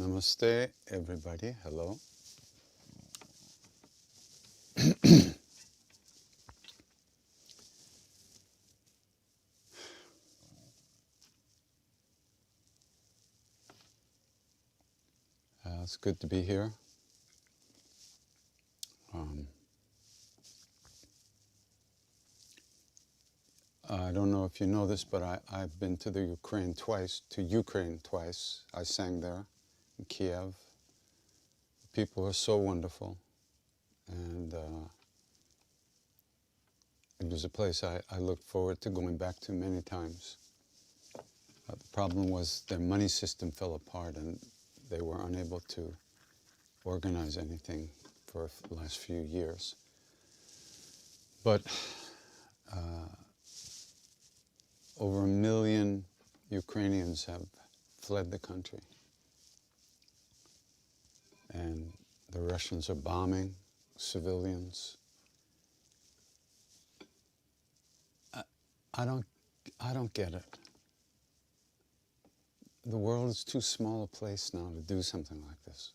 Namaste, everybody. Hello. It's good to be here. I don't know if you know this, but I've been to Ukraine twice. I sang there in Kiev. The people are so wonderful. And it was a place I looked forward to going back to many times. The problem was their money system fell apart and they were unable to organize anything for the last few years. But over 1 million Ukrainians have fled the country. And the Russians are bombing civilians. I don't get it. The world is too small a place now to do something like this.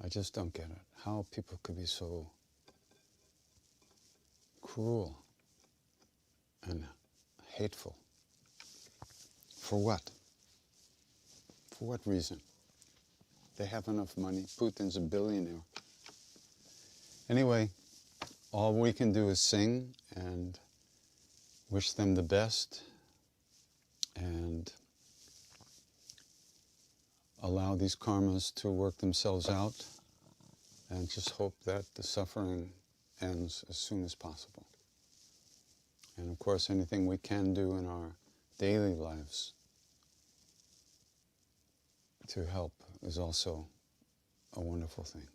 I just don't get it. How people could be so cruel and hateful. For what? For what reason? They have enough money. Putin's a billionaire. Anyway, all we can do is sing and wish them the best and allow these karmas to work themselves out and just hope that the suffering ends as soon as possible. And of course, anything we can do in our daily lives to help is also a wonderful thing.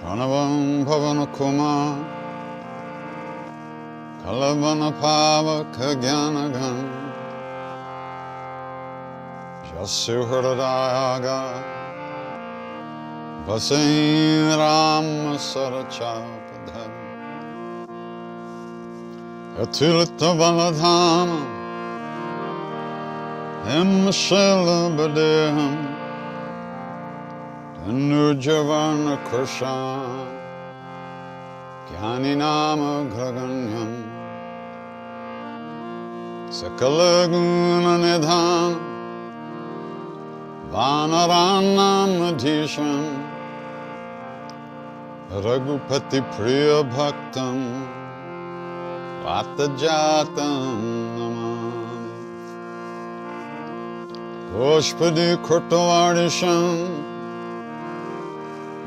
Pranavam Pavanakuma Kalavana Pavaka Gyanagan Jasu Hridayaga Vasain Ram Sarachapadhan Atulita Baladhama Himashila Badeham Nurjavana Krishna Jnaninama Graganyam Sakalaguna Nidhan Vanaranam Adhisham Raghupati Priya Bhaktam Vatajatam Namami Goshpadi Kurtavardisham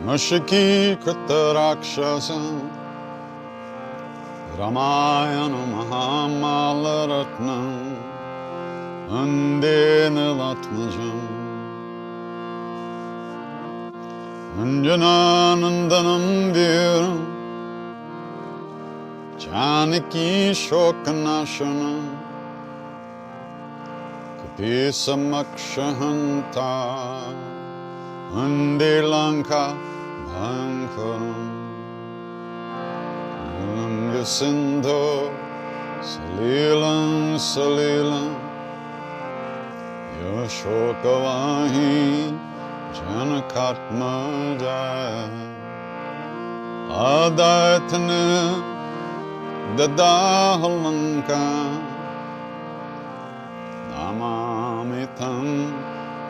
Mashiki Kritarakshasam Ramayana Mahamalaratnam Ande Nilatmajam Anjananandanam Viram Janaki Shokanashanam Kapisa Ande Lanka Bhankaram Sindho Salilam Salilam Yashokavahi Janakatmaja Adaitana Dadahalanka Namamitam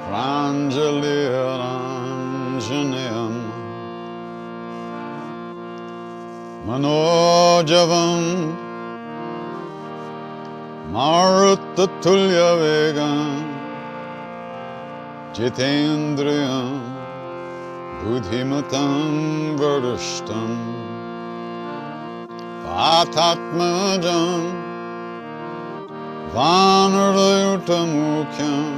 Pranjaliranjanayam Manojavam Maruttatulya Vegam Jitendriyam Buddhimatam Varishtam Vatatmajam Vanarayutamukyam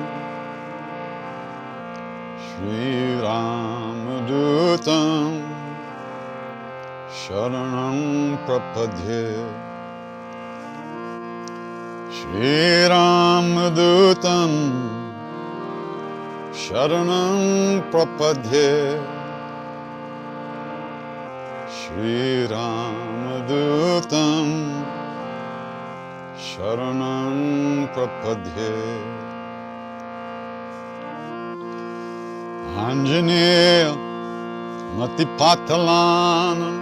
Shri Ramadutam Sharanam Prapadye Shri Ramadutam Sharanam Prapadye Shri Ramadutam Sharanam Prapadye Anjaneya Matipatalanam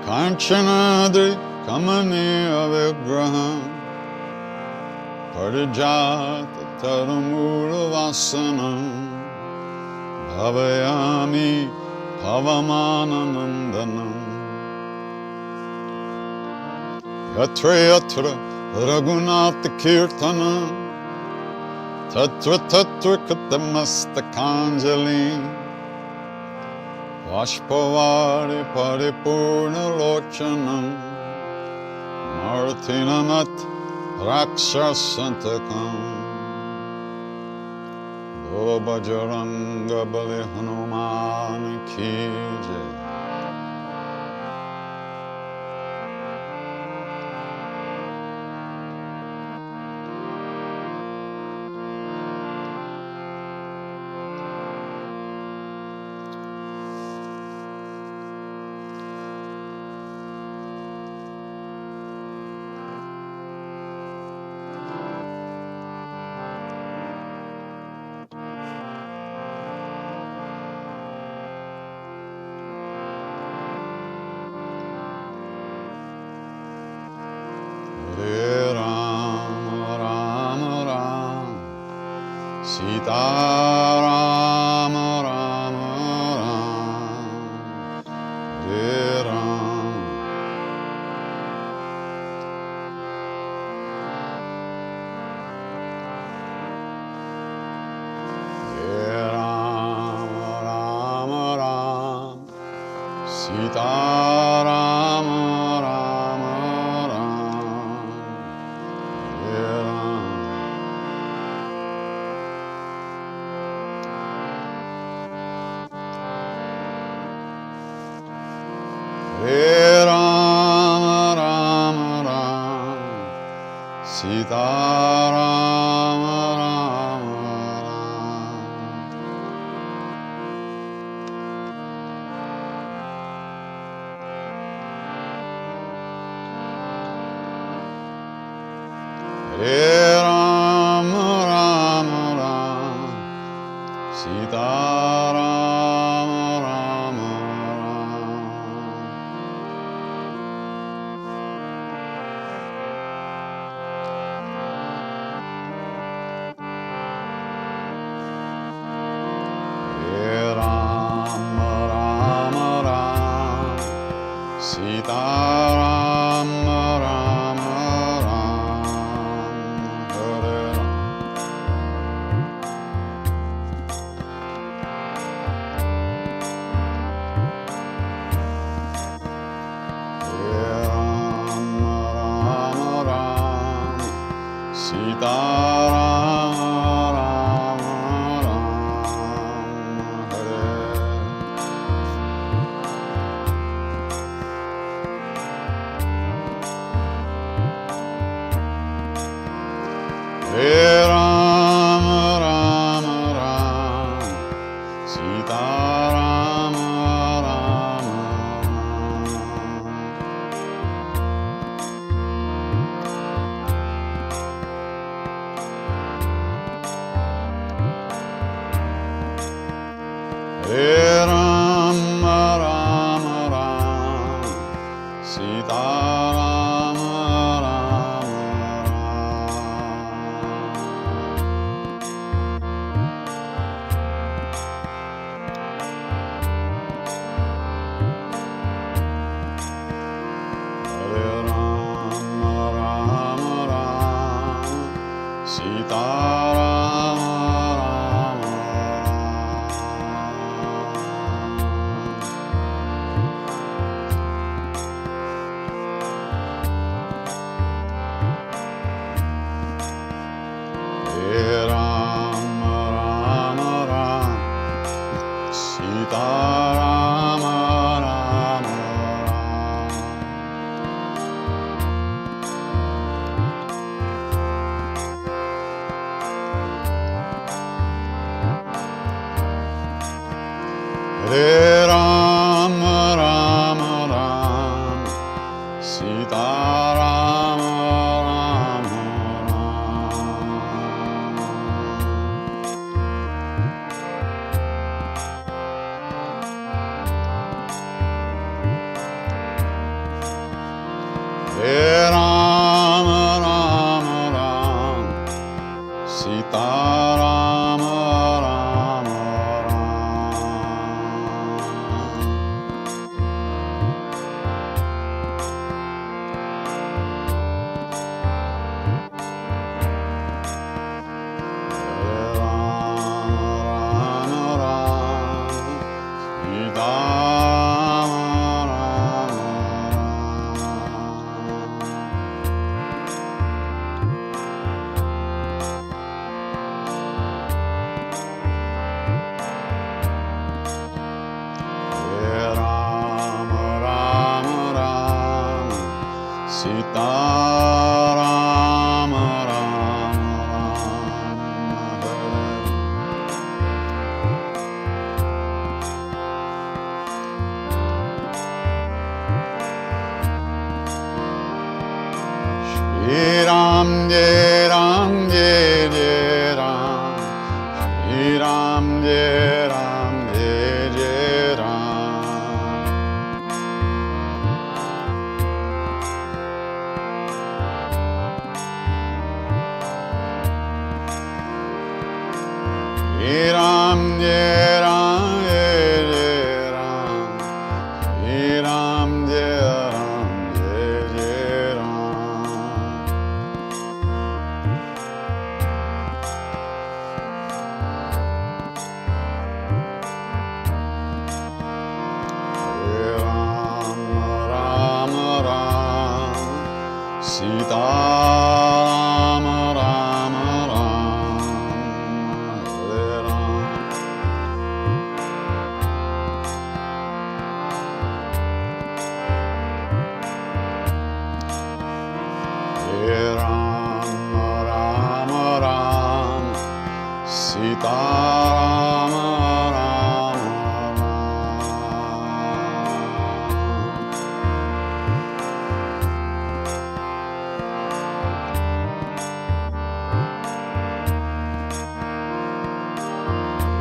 Kanchanadri Kamaniya Vigraham Parijata Taramuravasanam Bhavayami Pavamananandanam Yatra Yatra Raghunatha Kirtanam Tatra Tatra Katamastakanjali Vashpavari Paripurna Lochanam Martinamat Rakshasantakam Bolo Bajranga Bali Hanuman Ki Jai. Hare Rama Rama Rama Sita Rama Rama Rama Hare Rama Hare Rama Rama Rama Sita Rama Rama Hare Rama Rama Rama Sita Rama Rama Hare Rama Rama Rama Sita Rama Rama Hare Rama Rama Rama Sita Rama Rama Hare Rama Rama Rama Sita Rama Rama Hare Hare Rama Rama Rama Sita Rama Rama Hare Ram, Ram Ram, Sita Ram, Ram Ram. Hare Ram, Ram Ram, Sita Ram, Ram Ram, Jai Ram, Jai Jai Ram, Shri Ram, Jai Ram, Jai Jai Ram. Shri Ram, Jai Ram, Jai Jai Ram, Shri Ram, Jai Ram, Jai Jai Ram. Sita Ram, Ram Ram, Hare Ram. Hare Ram, Ram Ram, Sita Ram, Ram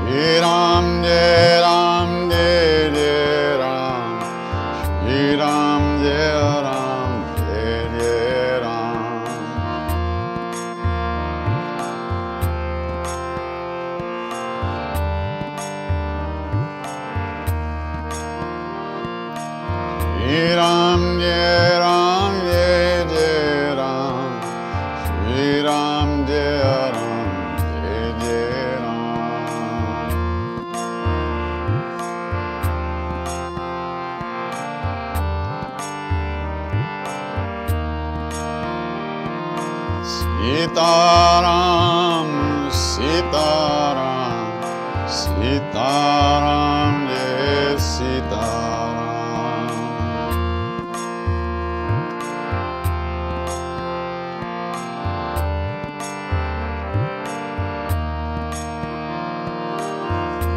Shri Ram, Jai Ram, Jai Jai Ram, Shri Ram, Jai Ram, Jai Jai Ram. Shri Ram, Jai Ram, Jai Jai Ram, Shri Ram, Jai Ram, Jai Jai Ram. Sita Ram, Sita Ram, Sita Ram, Jai Sita Ram.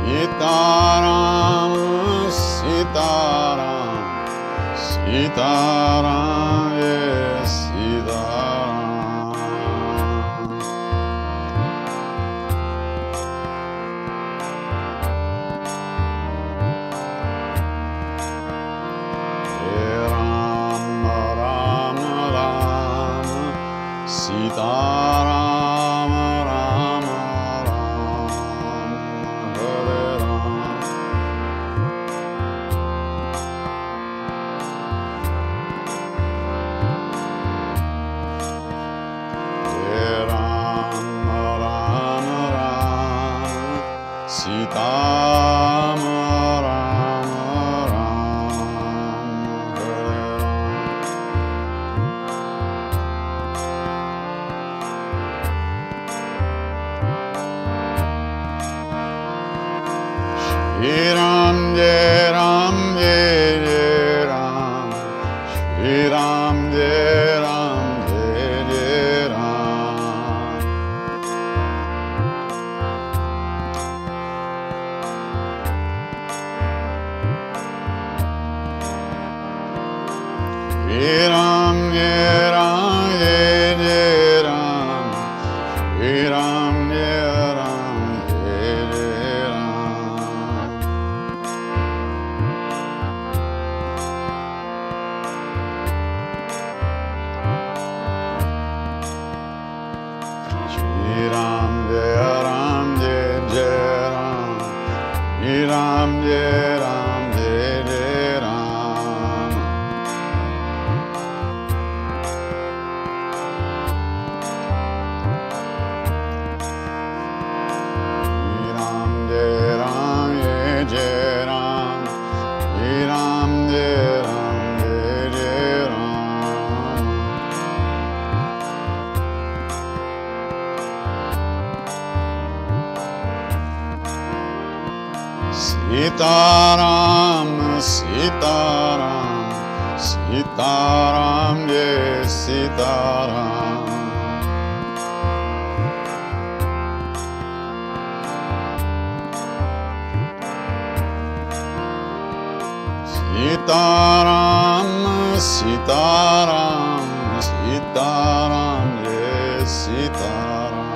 Sita Ram, Sita Ram, Sita Ram, Jai Sita Ram. Sita Ram, Ram Ram, Hare Ram. Hare Ram, Shri Ram Jai Ram Jai Jai Ram, Shri Ram Jai Ram Jai Jai Ram. Shri Ram Jai Ram Jai Jai Ram, Shri Ram Jai Ram Jai Jai Ram. Shri Ram Jai Ram Jai Jai Ram, Shri Ram Jai Ram Jai Jai Ram. Shri Ram Jai Ram Jai Jai Ram, Shri Ram Jai Ram Jai Jai Ram. Sitaram, Sitaram, Sitaram, Jai Sitaram. Sitaram, Sitaram, Sitaram, Jai Sitaram.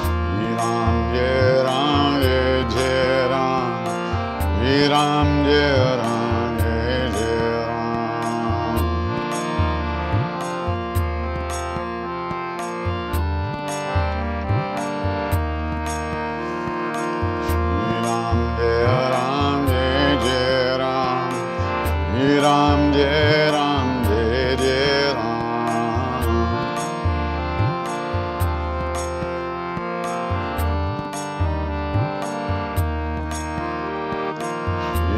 Shri Ram Jai Ram Jai Jai Ram, Shri Ram Jai Ram Jai Jai Ram. Shri Ram Jai Ram Jai Jai Ram, Shri Ram Jai Ram Jai Jai Ram.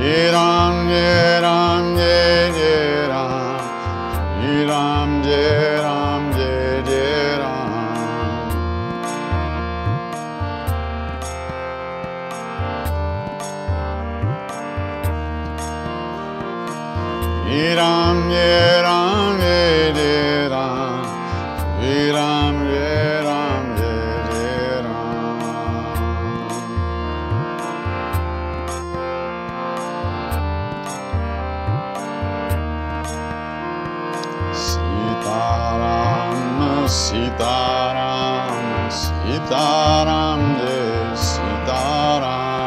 Shri Ram Jai Ram Jai Jai Ram, Shri Ram Jai Ram Jai Jai Ram. Shri Ram Jai Ram Jai Jai Ram, Shri Ram Jai Ram Jai Jai Ram. Sitaram, Sitaram, Sitaram, Jai Sitaram.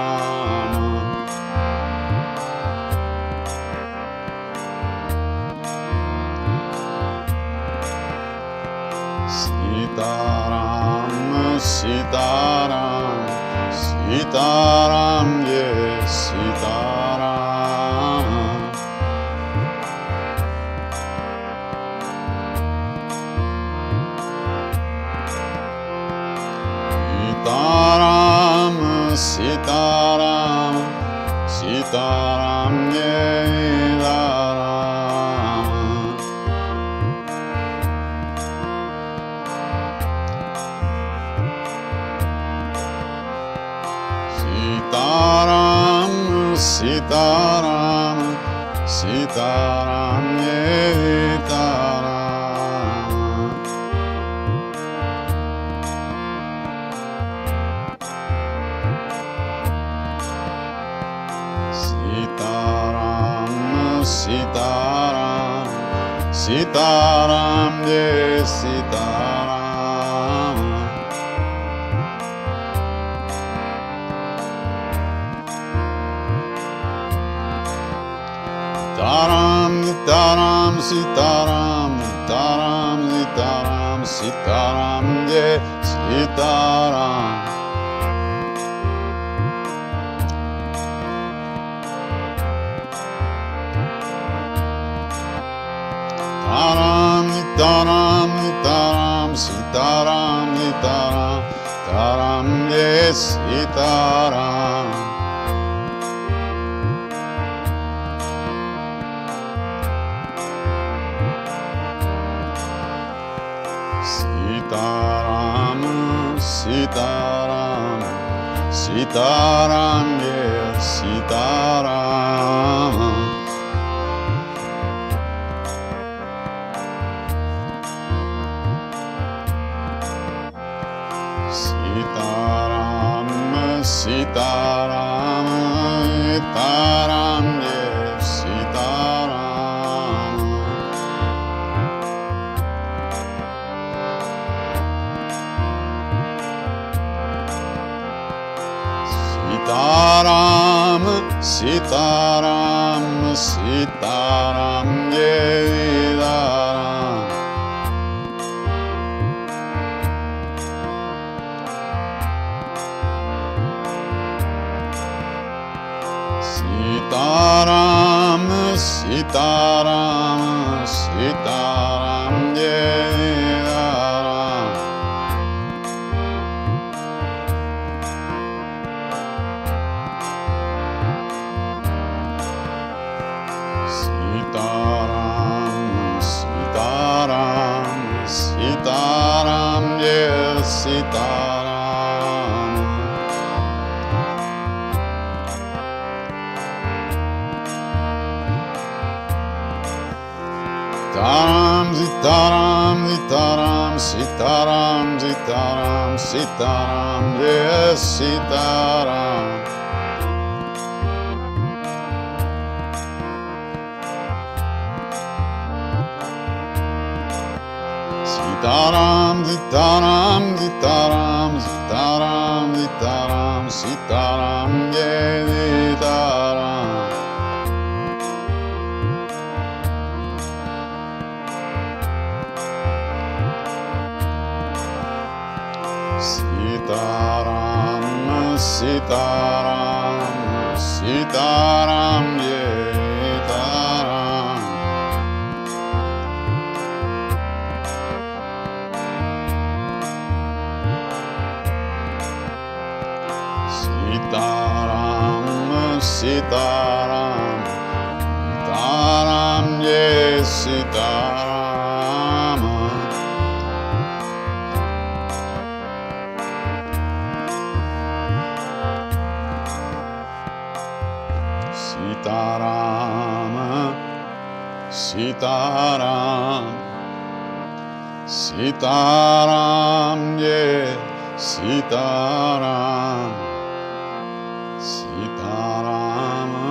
Sitaram, Sitaram, Sitaram, Jai Sitaram. Sitaram, Sitaram, Sitaram, Jai Sitaram. Sitaram, Sitaram, Sitaram, Jai Sitaram. Sitaram, Sitaram, Sitaram, Jai Sitaram. Taram, Taram, Sitaram, Taram, Sitaram, Sitaram, Jai Sitaram. Taram, Taram, Taram, Sitaram, Sitaram, Taram, Jai Sitaram. Sitaram, yeah, Sitaram. Sitaram, Sitaram, Sitaram, yeah, Sitaram. Sitaram, Sitaram, Sitaram, Sitaram. Sitaram, Sitaram, Sitaram, Sitaram. Sitaram, Sitaram, Sitaram, yeah, Sitaram. Sitaram, Sitaram, Sitaram, Sitaram, Sitaram, Sitaram, yeah, Sitaram. Sitaram, Sitaram, Sitaram, Sitaram, Sitaram, Sitaram, yeah, Sitaram. Sitaram, Sitaram, Sitaram, yeah, Sitaram. Sitaram, Sitaram, Sitaram, yeah, Sitaram. Sitaram, Sitaram, Sitaram, yeah, Sitaram, Sitaram.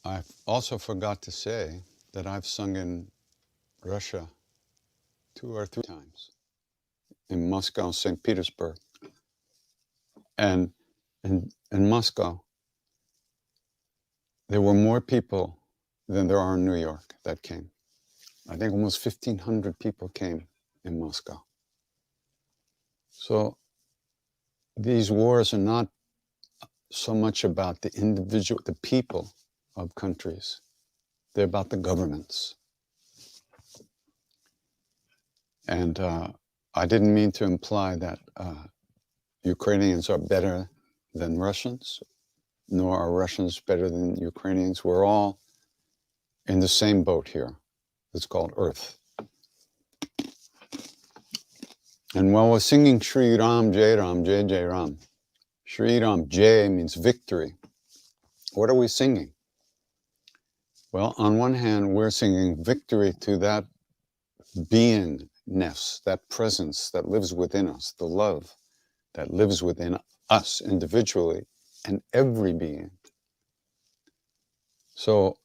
I also forgot to say that I've sung in Russia 2 or 3 times, in Moscow, St. Petersburg. And in Moscow, there were more people than there are in New York that came. I think almost 1,500 people came in Moscow. So these wars are not so much about the individual, the people of countries. They're about the governments. And I didn't mean to imply that Ukrainians are better than Russians, nor are Russians better than Ukrainians. We're all in the same boat here. It's called Earth. And while we're singing Shri Ram, Jai Ram, Jai Jai Ram, Shri Ram, Jai means victory. What are we singing? Well, on one hand, we're singing victory to that beingness, that presence that lives within us, the love that lives within us individually and every being. So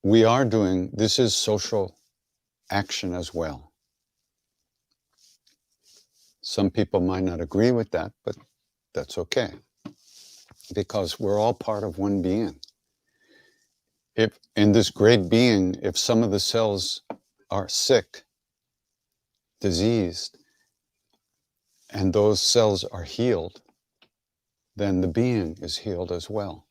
we are doing, this is social action as well. Some people might not agree with that, but that's okay, because we're all part of one being. If in this great being, if some of the cells are sick, diseased and those cells are healed, then the being is healed as well.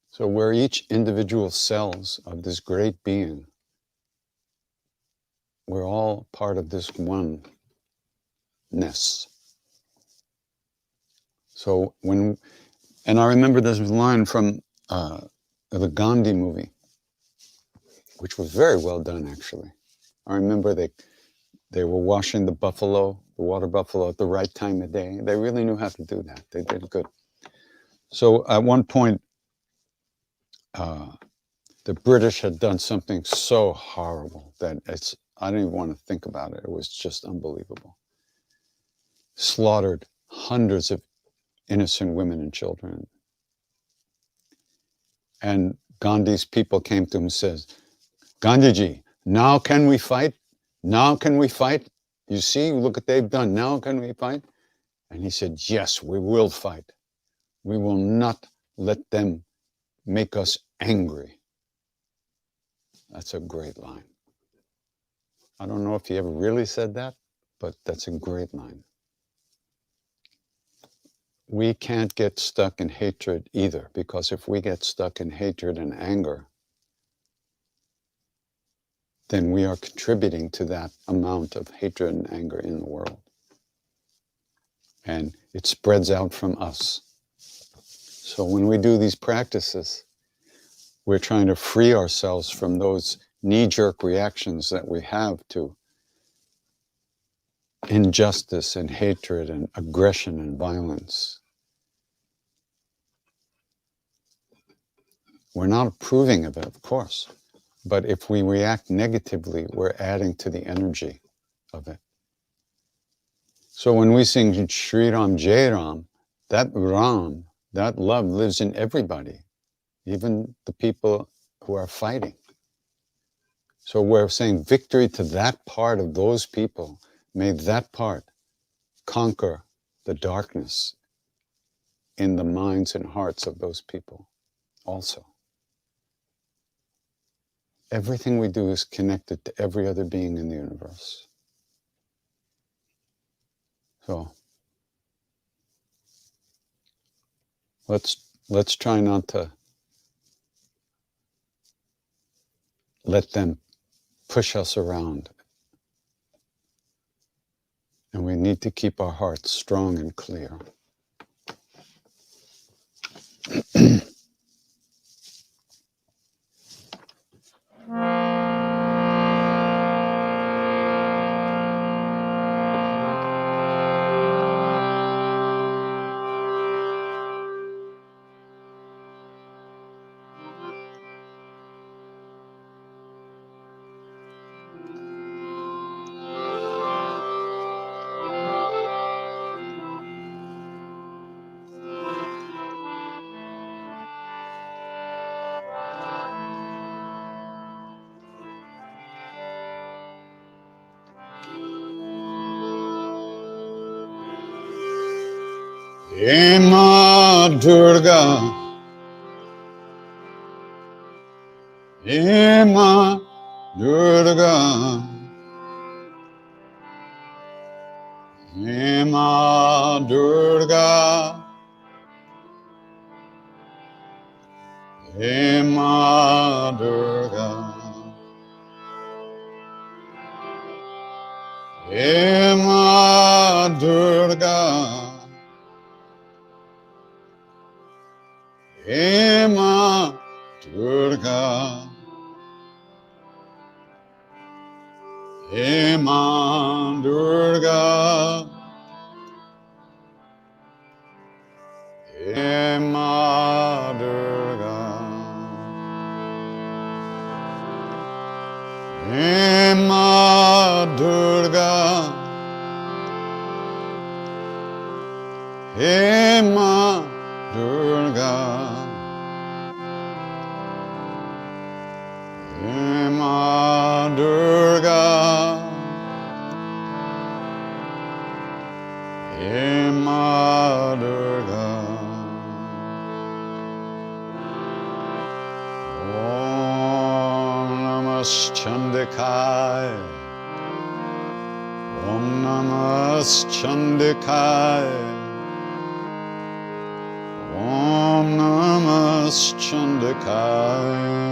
So we're each individual cells of this great being. We're all part of this oneness. So and I remember this line from the Gandhi movie, which was very well done, actually. I remember they were washing the water buffalo at the right time of day. They really knew how to do that. They did good. So at one point, the British had done something so horrible that I don't even want to think about it. It was just unbelievable. Slaughtered hundreds of innocent women and children. And Gandhi's people came to him and says, Gandhiji, now can we fight? Now can we fight? You see, look what they've done. Now can we fight? And he said, yes, we will fight. We will not let them make us angry. That's a great line. I don't know if he ever really said that, but that's a great line. We can't get stuck in hatred either, because if we get stuck in hatred and anger, then we are contributing to that amount of hatred and anger in the world. And it spreads out from us. So when we do these practices, we're trying to free ourselves from those knee-jerk reactions that we have to injustice and hatred and aggression and violence. We're not approving of it, of course, but if we react negatively, we're adding to the energy of it. So when we sing Shri Ram Jai Ram, that love lives in everybody, even the people who are fighting. So we're saying victory to that part of those people. May that part conquer the darkness in the minds and hearts of those people also. Everything we do is connected to every other being in the universe. So let's try not to let them push us around. And we need to keep our hearts strong and clear. He Ma Durga, He Ma Durga, He Ma Durga, He Ma Durga, He Ma Durga, He Ma Durga, He Ma Durga, He Ma Durga, He Ma Durga, He Ma Durga, He Ma Durga, He Ma Durga. Om Namah Chandikaya. Namaschandikaya. Om Namaschandikaya.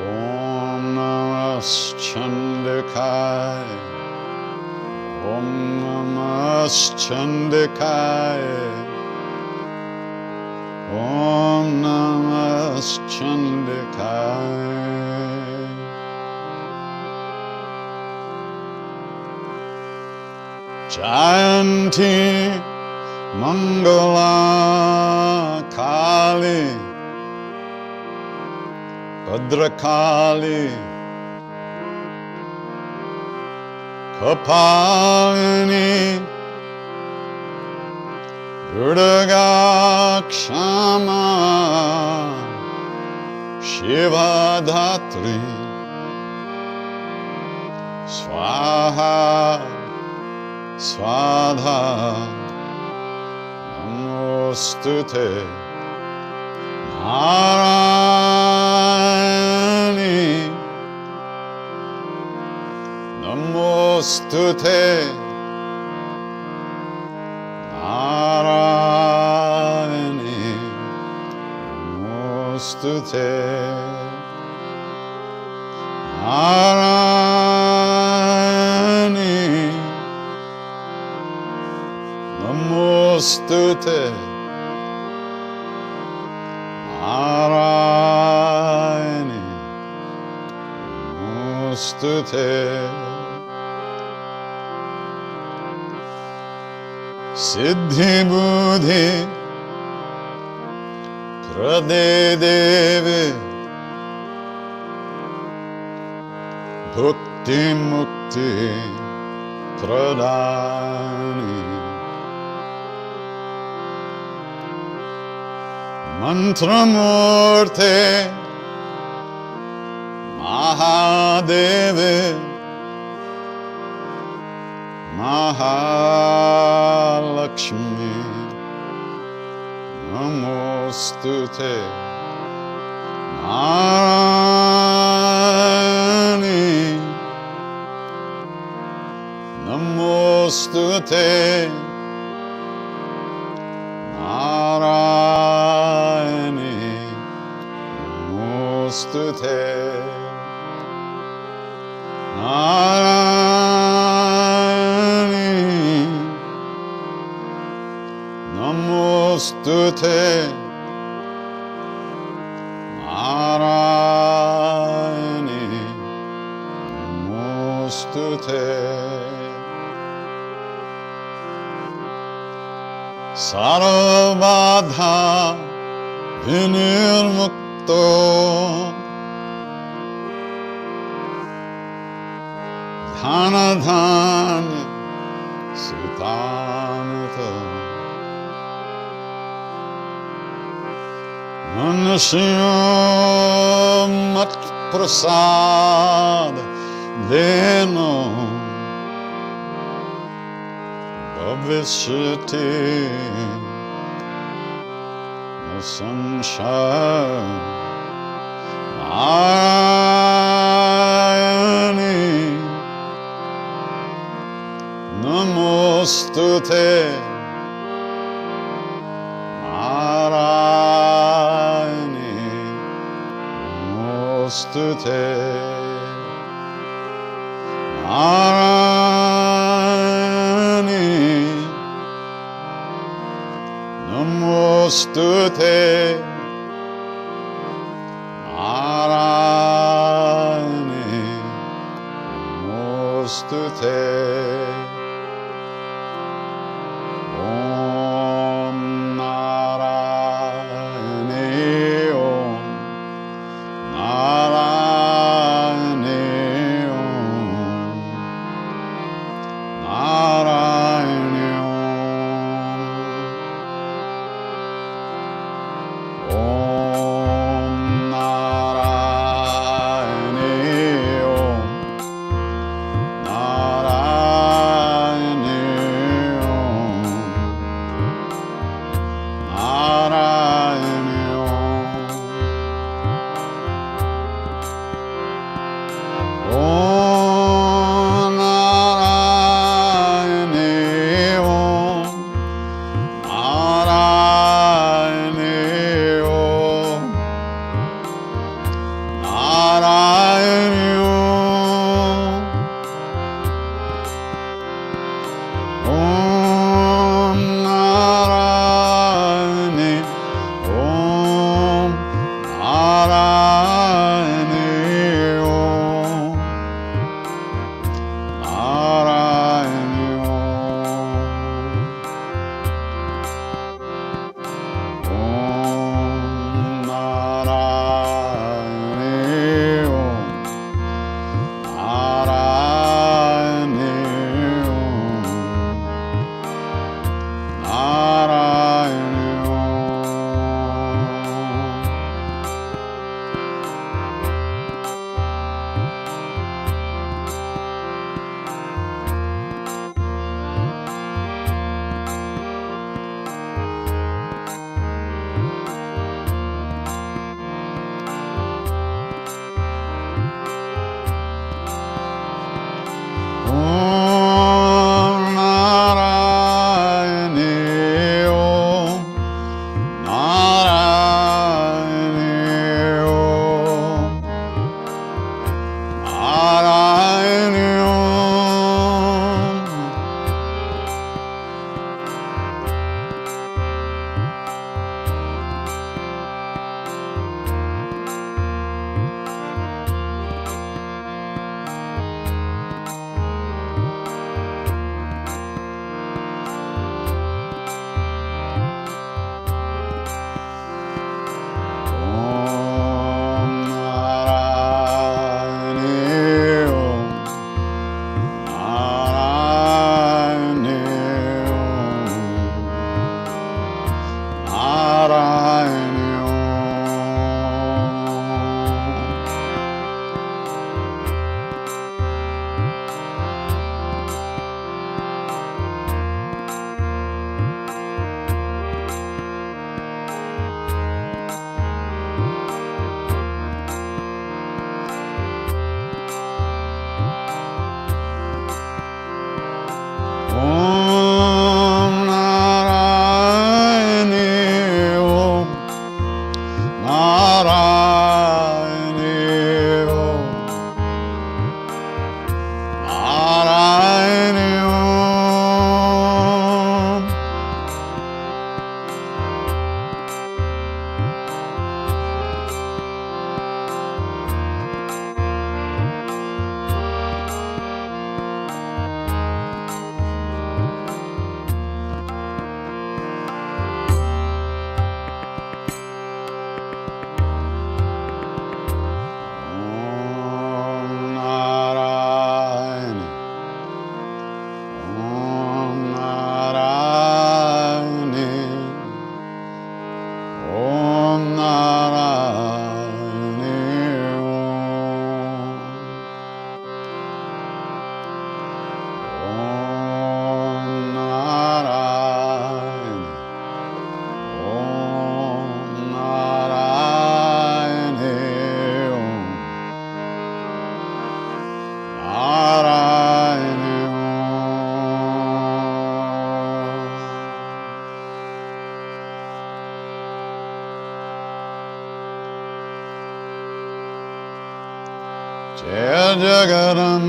Om Namaschandikaya. Om Namaschandikaya. Om Namaschandikaya. Jayanti Mangala Kali Bhadrakali Kapalini Durga Kshama Shivadhatri Swaha Svadha Namostute Narayani Namostute Narayani Namostute Narayani Namostute Narayani Namostute Siddhi Buddhi Prade Devi Bhukti Mukti Pradani Mantramurte Mahadeve Mahalakshmi Namostute Narayani Namostute Narayani Namostute Narayani Namostute Narayani Namostute Sarvabadha Vinirmukto Dhanadhanya Sutamito Manasya Mat Prasad Deno Bhavishyati No Sanshaya Narayani Namostute Narayani Namostute Narayani Namostute Narayani Namostute Om Narayani Om Narayani Om Narayani Om Om Narayani Om Narayani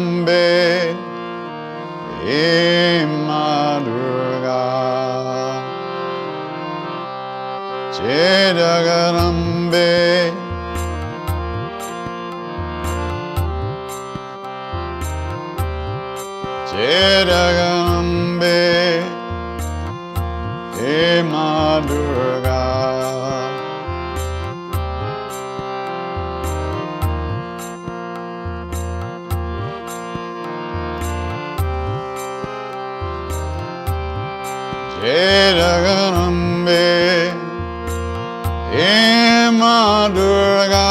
Jagadanambe Ma Durga Jagadanambe Jagadanambe Ma Durga Jagadanambe Ma Durga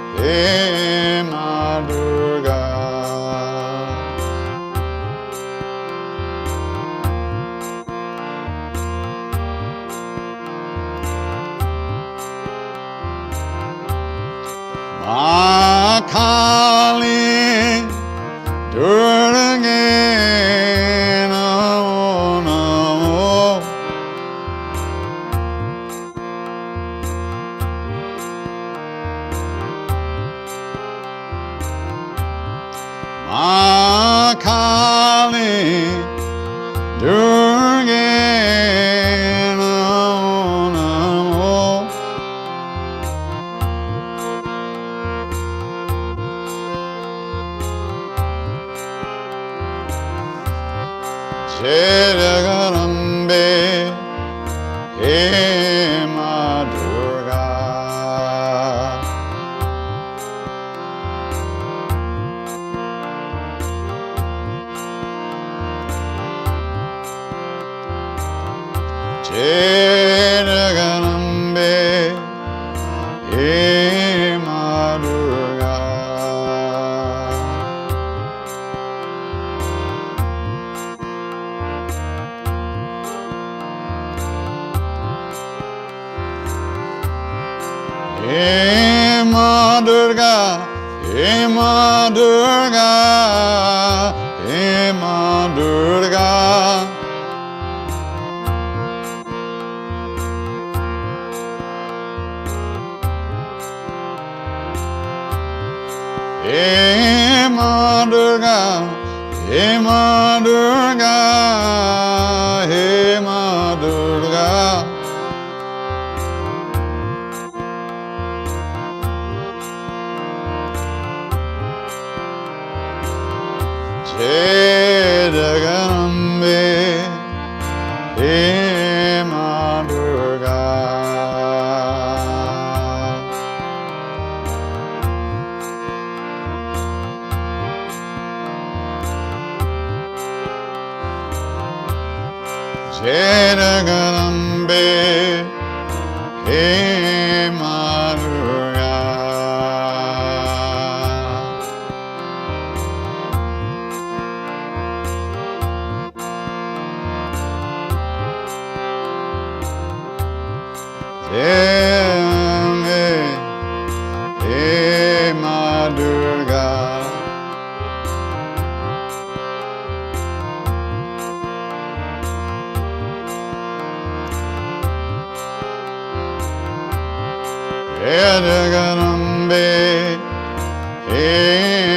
Jagadanambe Ma Durga Ma Kali Durga Namo Namo Ma Kali Durga Namo Namo Jagadanambe Ma Durga Jagadanambe Ma Durga Ma Durga Ma Durga Ma Durga Ma Durga Ma Durga Ma Durga Jagadanambe Ma Durga Jagadanambe Ma Durga Ma Durga Jagadanambe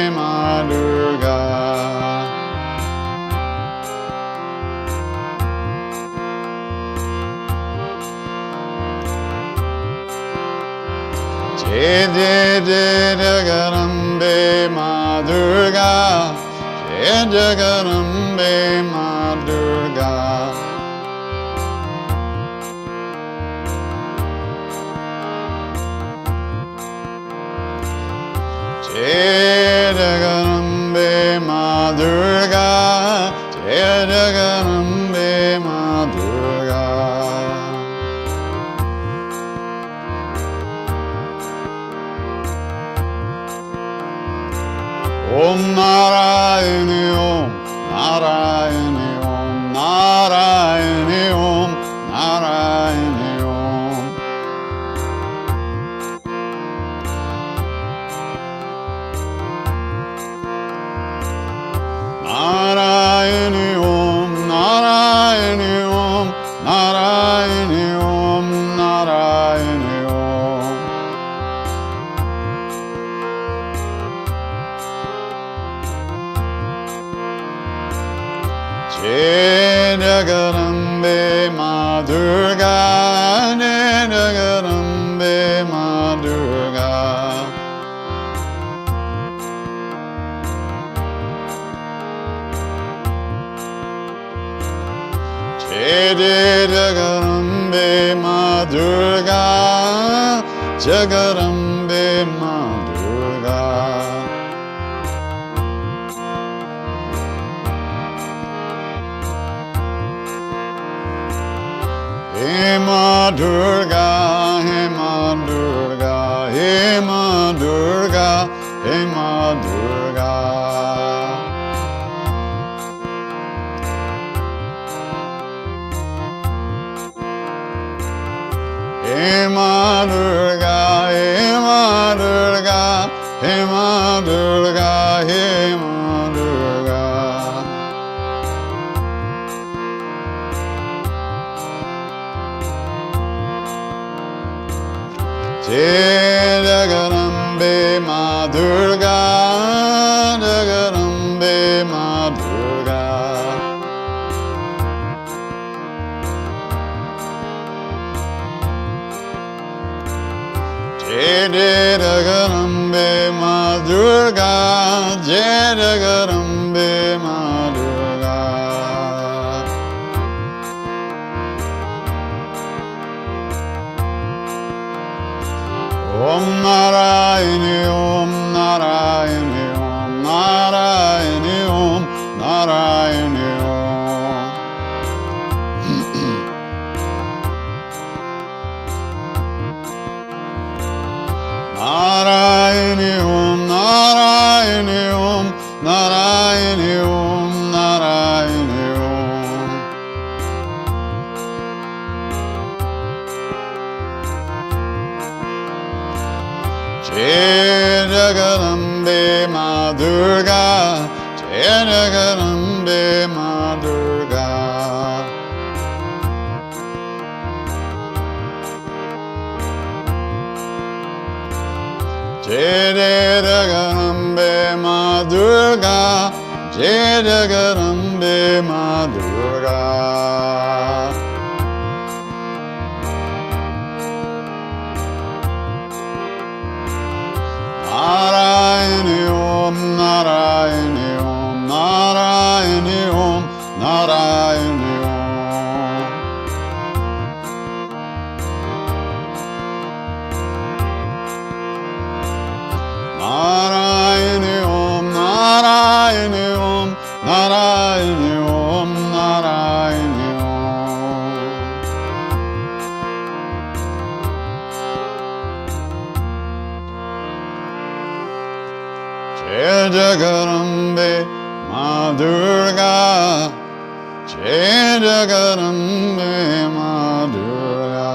Ma Durga Jagadanambe Ma Durga Jagadanambe Ma Durga Jagadanambe Ma Durga Jagadanambe Ma Durga Om Narayani Om Narayani Om Narayani Om Narayani Om Narayani Om, Narayani Om, Narayani Om, Narayani Om. Jai Jagarambe Ma Durga, Jai Jagarambe Ma Durga. Jai Jagarambe Ma Durga, Jagarambe Ma Durga. Hey Ma Durga, Hey Ma Durga, Hey Ma Durga, Hey Ma Durga. Hey Ma Durga, Hey Ma Durga, Hey Ma Durga, Hey Ma Durga. Jai Jagarambe Ma Durga, Jagarambe Ma Durga. Jai Jagarambe Ma Durga, Jai Jagarambe Ma Durga. Om Narayani Om, Narayani Om, Narayani Om, Narayani Om. Narayani Om, Narayani Om, Narayani Om, Narayani Om. Jai Jagarambe Ma Durga, Jai Jagarambe Ma Durga. Jai Jagarambe Ma Durga, Jai Jagarambe Ma Durga. Narayani Om, Narayani Om, Narayani Om, Narayani Om. Narayani Om, Narayani Om, Narayani Om, Narayani Om. Jai Jagarambe Ma Durga, Jai Jagarambe Ma Durga.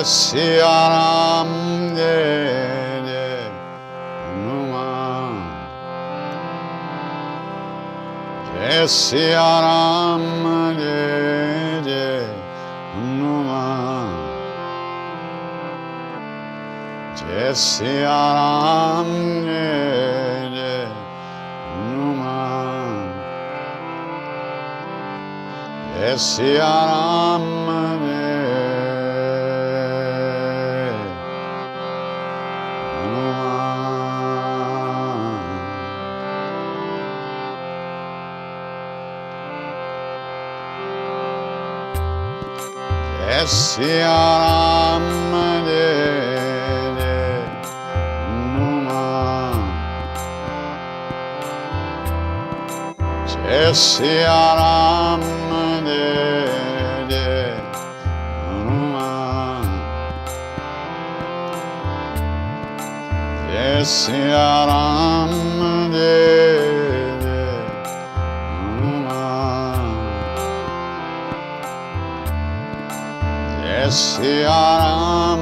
Siaram Jai Hanuman Jai Siaram Jai Jai Hanuman Jai Siaram Jai Jai Hanuman Jai Siaram Siaram Jai Jai Hanuman Jai Siaram Jai Jai Hanuman Jai Siaram Jai Jai Hanuman Jai Siaram Jai Hanuman Jai Siaram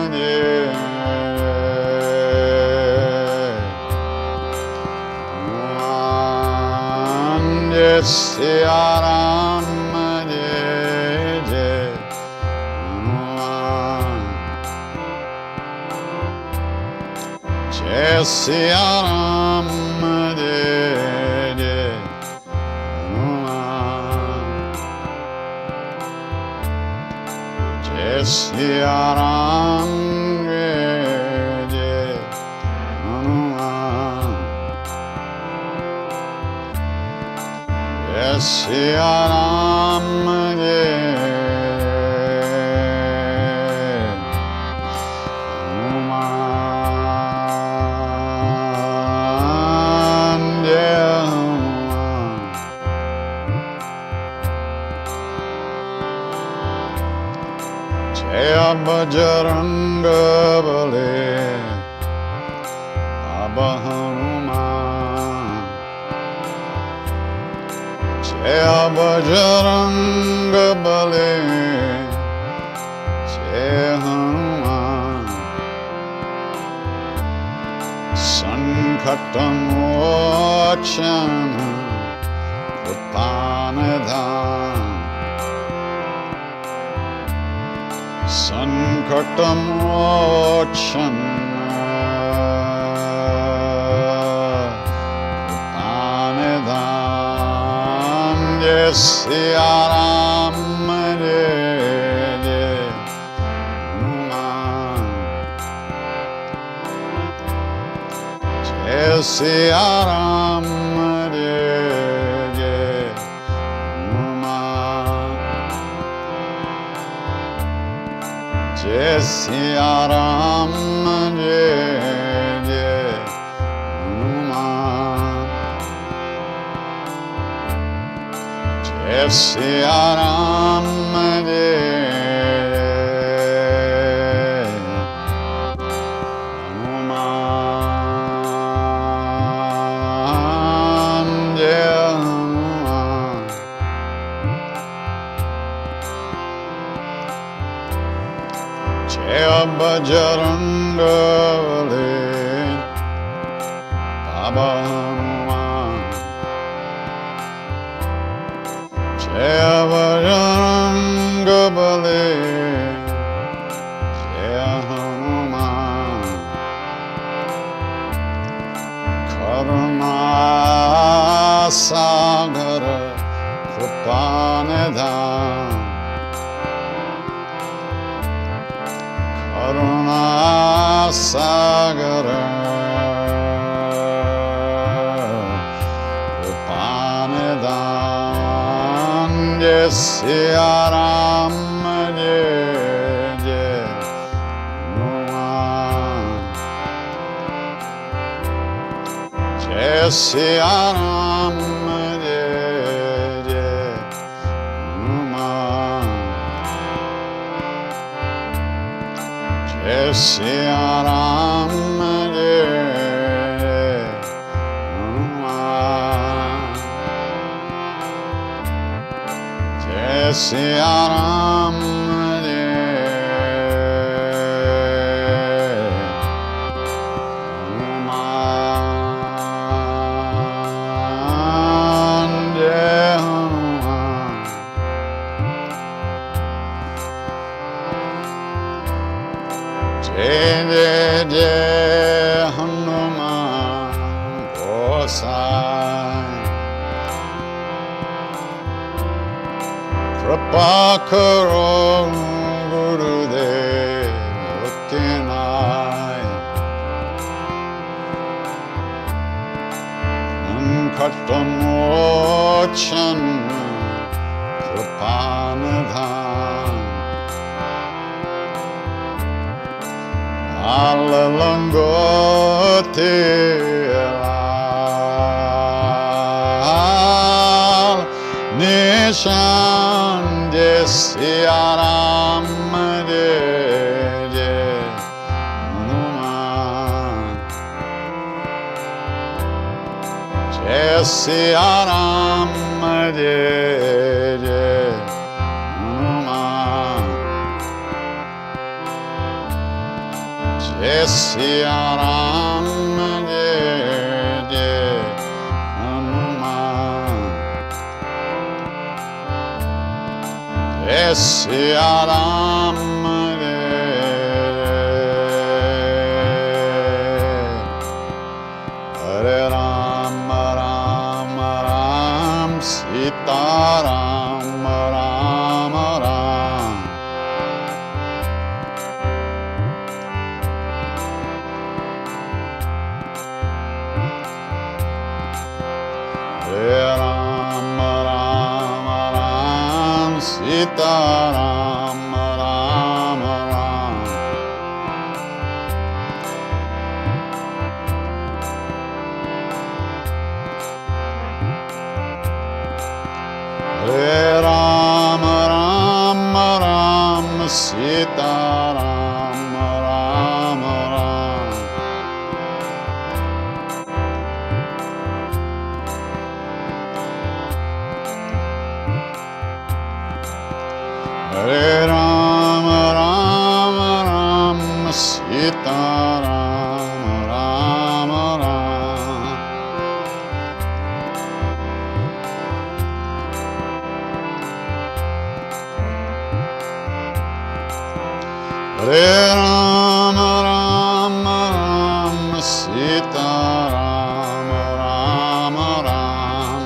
Jai Jai Hanuman Jai Siaram Jai Jai Hanuman Jai Siaram Jai Jai Hanuman Jai Siaram Bajranga Bale Abba Hanuman Jaya Bajranga Bale Jaya Hanuman Sankatamocana Kripanadhan Sankatamocana Kripanadhan Jai Siaram Jai Jai Hanuman Jai Siaram Jai Jai Hanuman Jai Siya Ram, Jai Jai Hanuman. Jai Siya Ram, Jai Hanuman, Jai Hanuman. Jai Bajranga Bali, Baba Hanuman. Jai Bajranga Bali, Jai Hanuman. Karuna Sagara Kripanidham, Karuna Sagara Kripanidham. Jai Siya Ram, Jai Jai Hanuman. Jai Siya Ram, Jai Jai Hanuman. Jai Siya Ram, Jai Hanuman. Jai Siya Ram, Jai Hanuman, Jai Hanuman. Jai Jai Jai Hanuman Gosai. Kripa karo Gurudev Rukinai. Kattamochan Kripanidham. Alalangote Lal Nishan. Jai Siya Ram, Jai Jai Hanuman. Jai Siya Ram, Jai Jai Hanuman. Jai Siya Ram, Jai Jai Hanuman. Jai Siya Ram, Hare Ram, Ram Ram, Sita Ram, Ram Ram. Hare Ram, Ram Ram, Sita Ram, Ram Ram. Hare Ram, Ram Ram, Sita Ram, Ram Ram. Hare Ram, Ram Ram, Sita Ram, Ram Ram. Hare Ram, Ram Ram, Sita Ram, Ram Ram.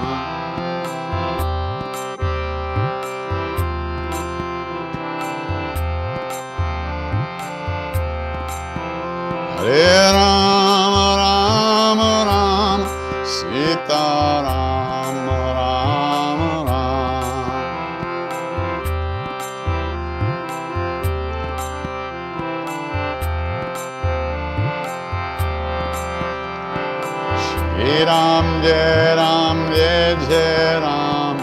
Hare Ram, Ram Ram, Sita Ram, Ram Ram. Ram, Jai Ram, Jai Jai Ram,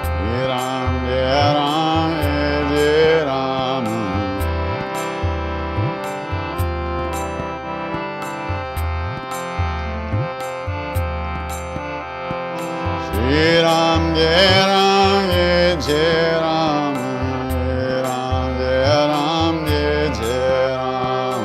Shri Ram, Jai Ram, Jai Jai Ram. Shri Ram, Jai Ram, Jai Jai Ram, Shri Ram, Jai Ram, Jai Jai Ram.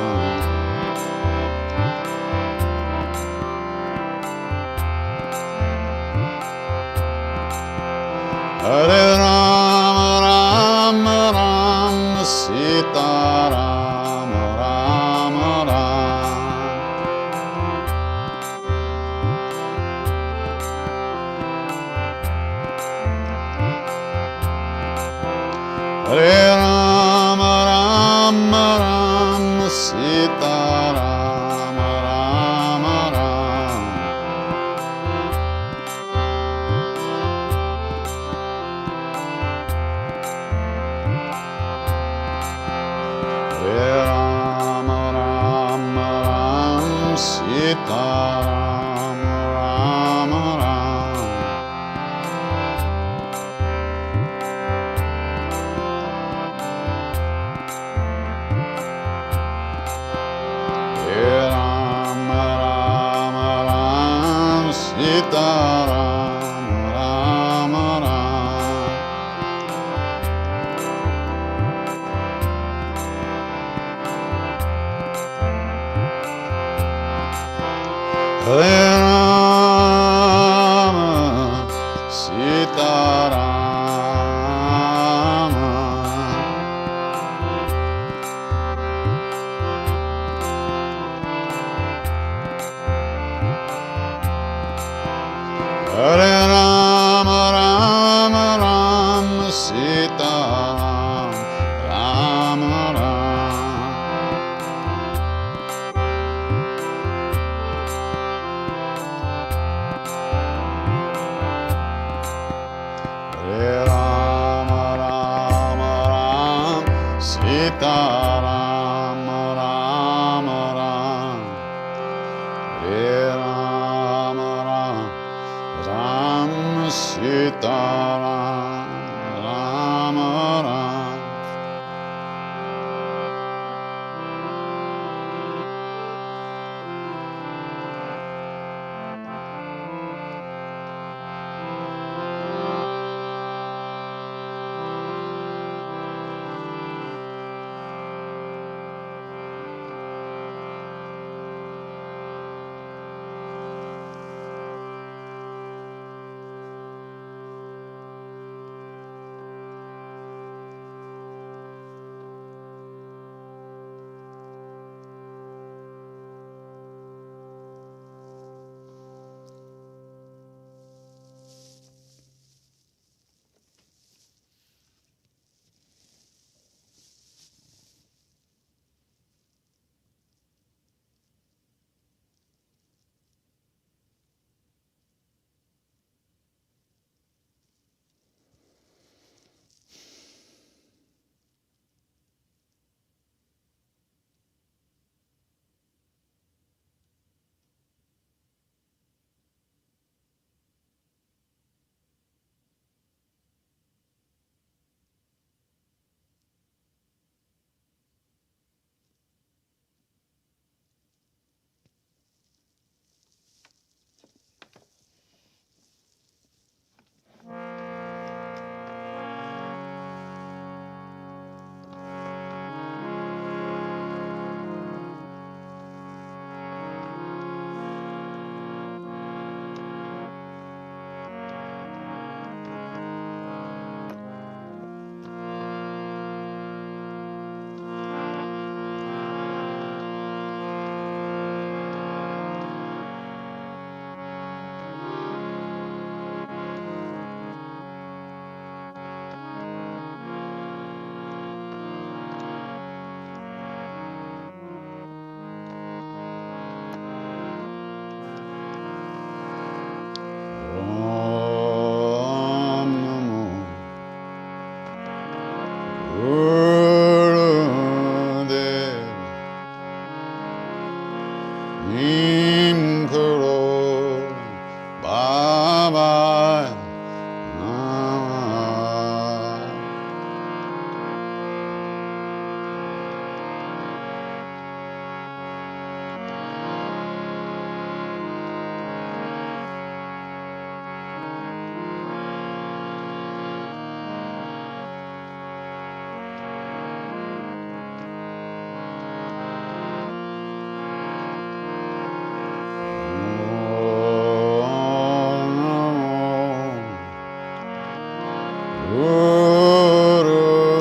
Hare Ram, Ram Ram, Sita Ram, Ram Ram. Hare Ram, Ram Ram, Sita Ram, Ram Ram. Hare Ram, Ram Ram, Sita Ram, Ram Ram. Hare Ram, Ram Ram, Sita Ram, Ram Ram. Hare Rama, Sita Rama. Hare Rama, Rama Rama, Sita Rama, Rama Rama. Hare Rama, Rama Rama, Sita Rama, Rama Rama. Hare Rama, Rama Rama, Sita Rama, Rama.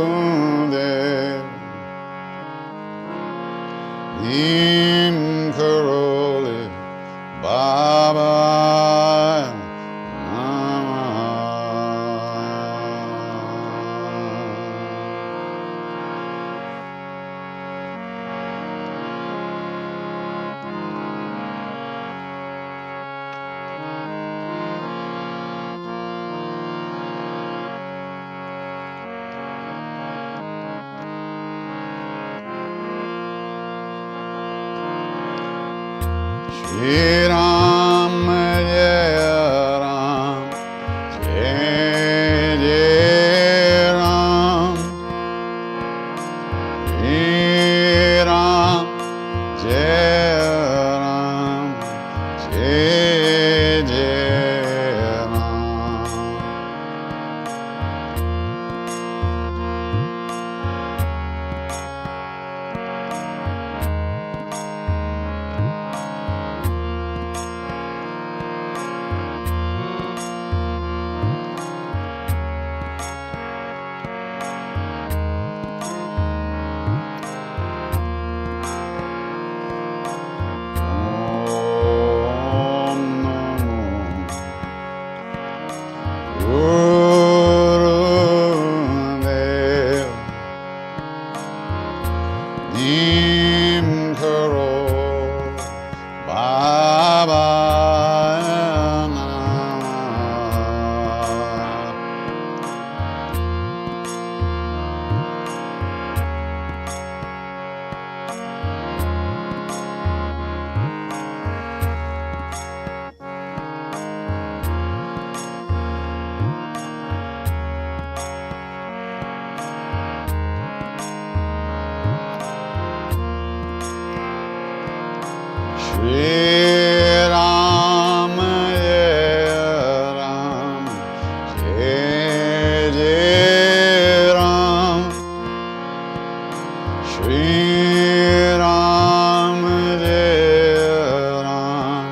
Gurudev Nim Karoli Baba Shri Ram Jaya Ram Jai Jai Ram Shri Ram Jaya Ram Jai Jai Ram Om Namo Gurudev Nim Karo Baba Shri Ram Jaya Ram Jai Jai Ram Shri Ram Jaya Ram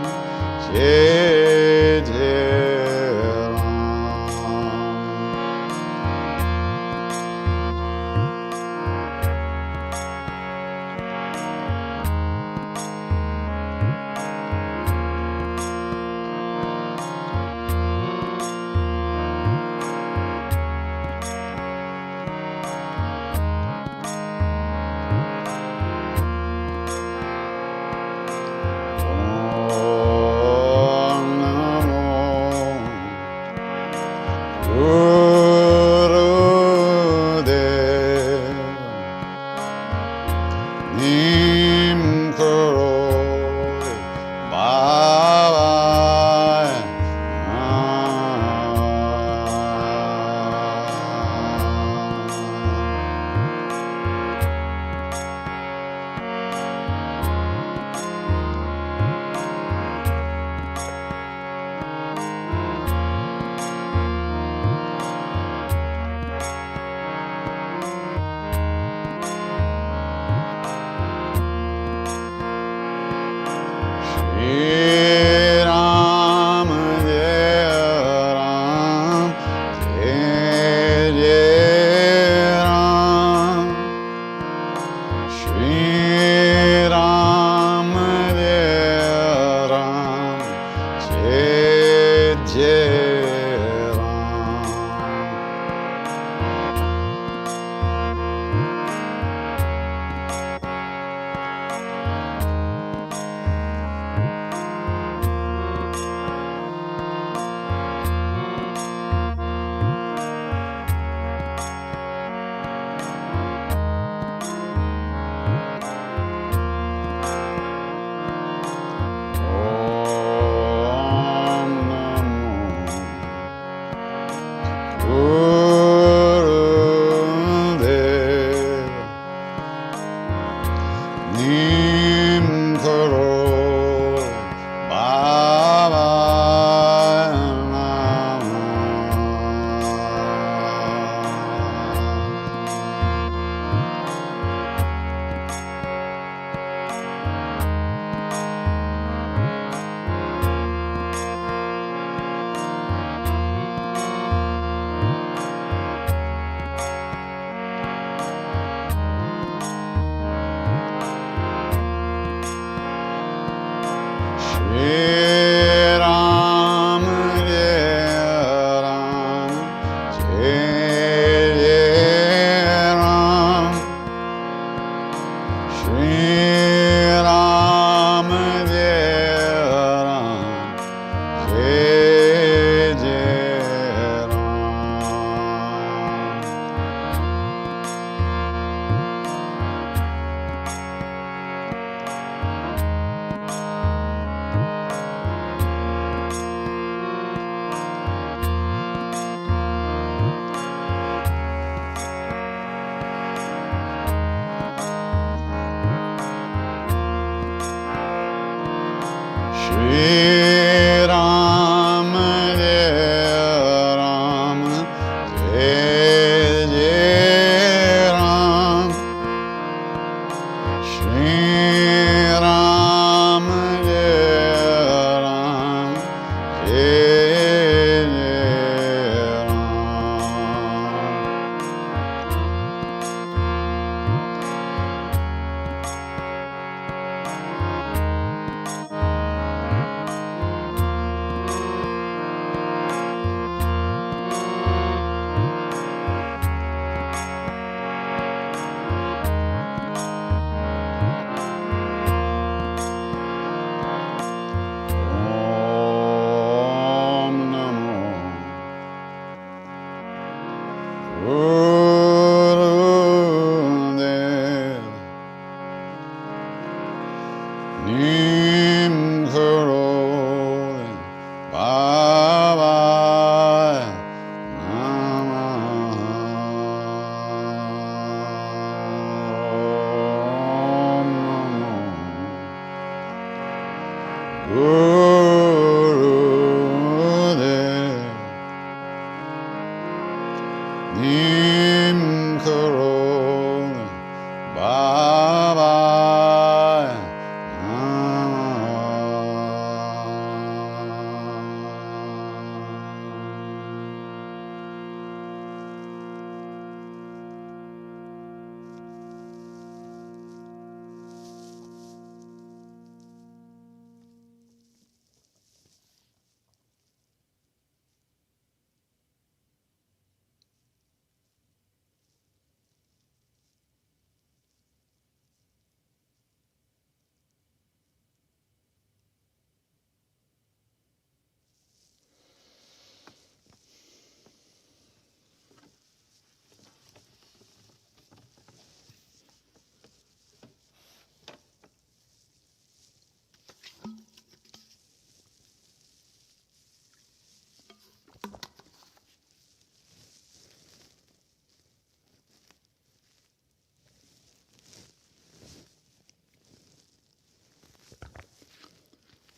Jai Jai Ram Om Namo Gurudev Nim Karoli Baba Shri Ram Jaya Ram Jai Jai Ram Shri Ram Jaya Ram Jai Jai Ram Om Namo Gurudev Nim Karoli Baba Ram, Jai Ram, Jai Jai Ram, Shri Ram, Jai Ram, Jai Jai Ram. Om Namo Gurudev Nim Karo Baba Namah Om Namo Gurudev Nim Karo Baba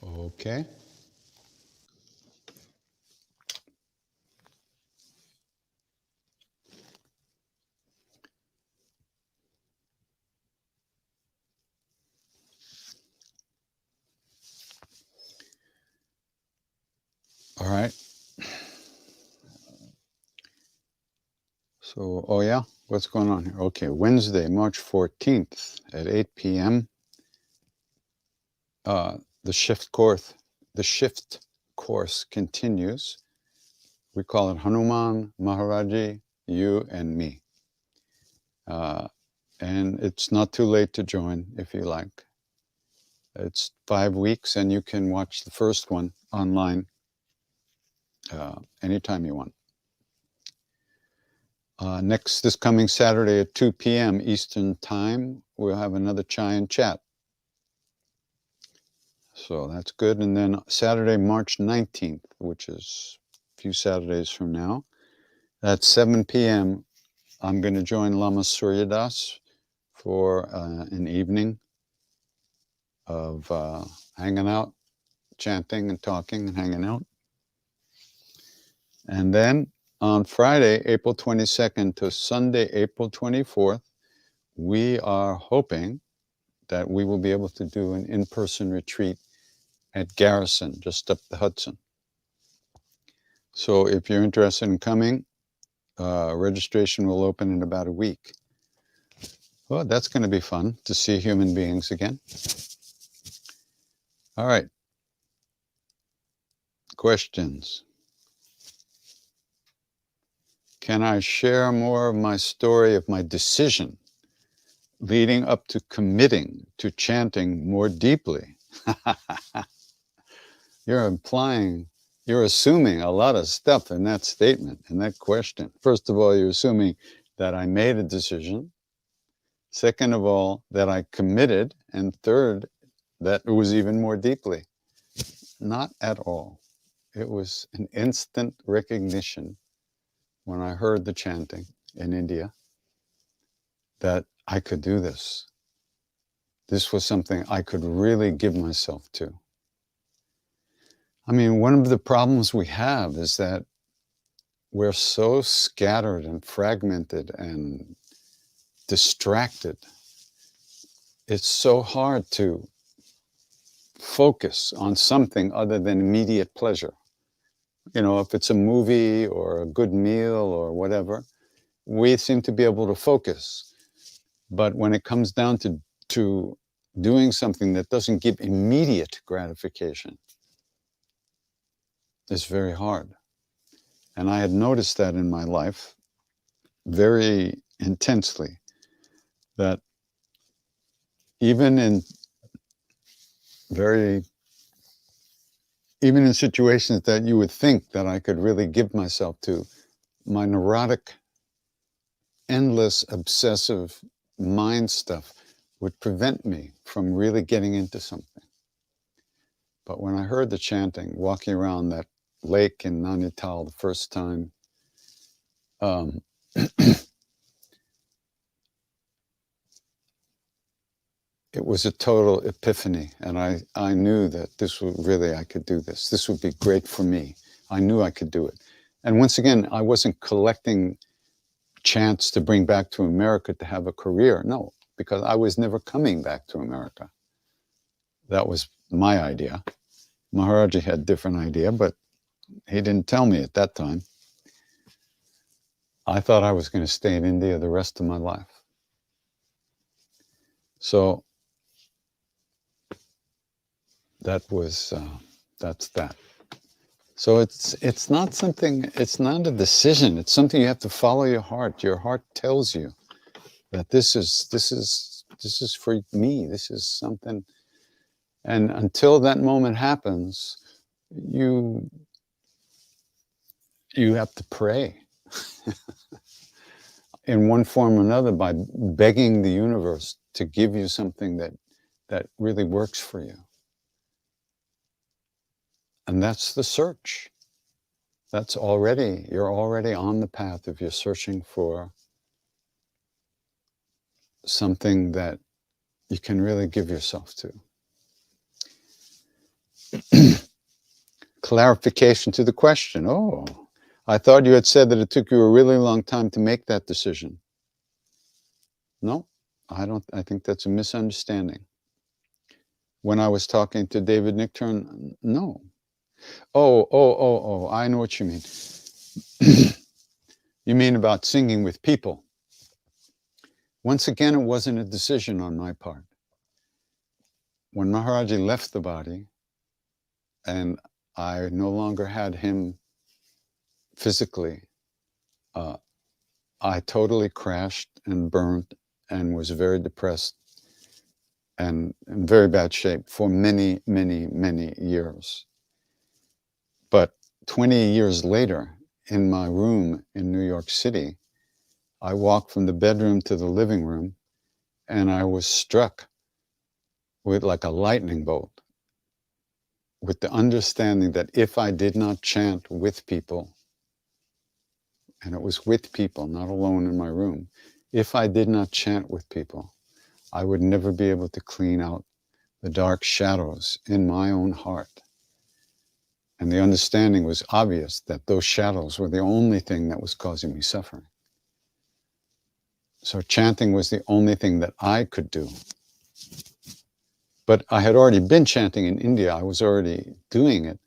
Okay. All right. So, oh yeah, what's going on here? Okay, Wednesday, March 14th at 8 p.m. The shift course continues. We call it Hanuman, Maharaji, you, and me. And it's not too late to join if you like. It's 5 weeks, and you can watch the first one online anytime you want. This coming Saturday at 2 p.m. Eastern Time, we'll have another chai and chat. So that's good. And then Saturday, March 19th, which is a few Saturdays from now, at 7 p.m., I'm going to join Lama Suryadas for an evening of hanging out, chanting and talking and hanging out. And then on Friday, April 22nd to Sunday, April 24th, we are hoping that we will be able to do an in-person retreat at Garrison, just up the Hudson. So if you're interested in coming, registration will open in about a week. Well, that's going to be fun to see human beings again. All right. Questions? Can I share more of my story of my decision leading up to committing to chanting more deeply? You're assuming a lot of stuff in that statement, in that question. First of all, you're assuming that I made a decision. Second of all, that I committed. And third, that it was even more deeply. Not at all. It was an instant recognition when I heard the chanting in India that I could do this. This was something I could really give myself to. I mean, one of the problems we have is that we're so scattered and fragmented and distracted. It's so hard to focus on something other than immediate pleasure. You know, if it's a movie or a good meal or whatever, we seem to be able to focus. But when it comes down to doing something that doesn't give immediate gratification, it's very hard. And I had noticed that in my life very intensely, that even in very even in situations that you would think that I could really give myself to, my neurotic, endless, obsessive mind stuff would prevent me from really getting into something. But when I heard the chanting, walking around that lake in Nainital the first time, it was a total epiphany. And I knew that this would really, I could do this. This would be great for me. I knew I could do it. And once again, I wasn't collecting chants to bring back to America to have a career. No, because I was never coming back to America. That was my idea. Maharaji had a different idea, but he didn't tell me at that time. I thought I was going to stay in India the rest of my life. So that's that. So it's not something, it's not a decision. It's something you have to follow your heart. Your heart tells you that this is for me. This is something. And until that moment happens, you have to pray in one form or another by begging the universe to give you something that really works for you. And that's the search. You're already on the path if you're searching for something that you can really give yourself to. Clarification to the question. Oh, I thought you had said that it took you a really long time to make that decision. No, I think that's a misunderstanding. When I was talking to David Nickturn, no. Oh, I know what you mean. You mean about singing with people. Once again, it wasn't a decision on my part. When Maharaji left the body and I no longer had him physically, I totally crashed and burned and was very depressed and in very bad shape for many, many, many years. But 20 years later, in my room in New York City, I walked from the bedroom to the living room and I was struck with like a lightning bolt, with the understanding that if I did not chant with people, and it was with people, not alone in my room, if I did not chant with people, I would never be able to clean out the dark shadows in my own heart. And the understanding was obvious that those shadows were the only thing that was causing me suffering. So chanting was the only thing that I could do. But I had already been chanting in India. I was already doing it.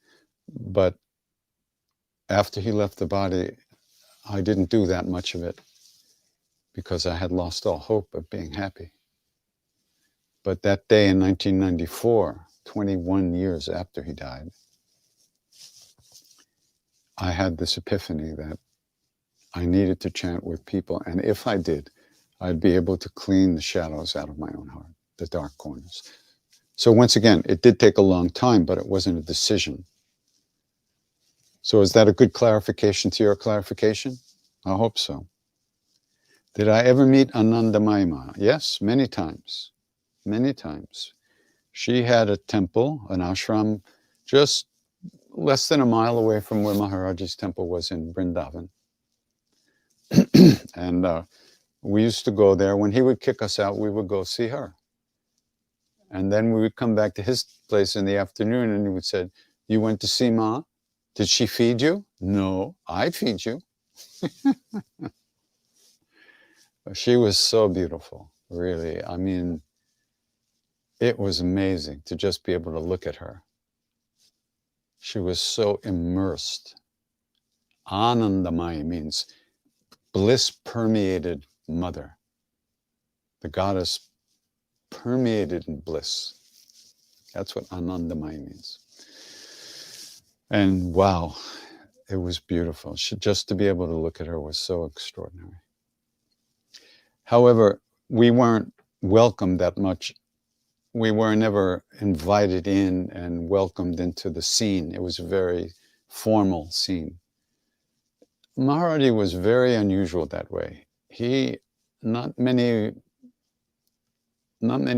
But after he left the body, I didn't do that much of it because I had lost all hope of being happy. But that day in 1994, 21 years after he died, I had this epiphany that I needed to chant with people. And if I did, I'd be able to clean the shadows out of my own heart, the dark corners. So once again, it did take a long time, but it wasn't a decision. So is that a good clarification to your clarification? I hope so. Did I ever meet Anandamayi? Yes, many times. Many times. She had a temple, an ashram, just less than a mile away from where Maharaji's temple was in Vrindavan. And we used to go there. When he would kick us out, we would go see her. And then we would come back to his place in the afternoon and he would say, You went to see Ma? Did she feed you? No, I feed you. She was so beautiful, really. I mean, it was amazing to just be able to look at her. She was so immersed. Anandamaya means bliss-permeated mother. The goddess permeated in bliss. That's what Anandamaya means. And wow, it was beautiful. Just to be able to look at her was so extraordinary. However, we weren't welcomed that much. We were never invited in and welcomed into the scene. It was a very formal scene. Maharaji was very unusual that way. Not many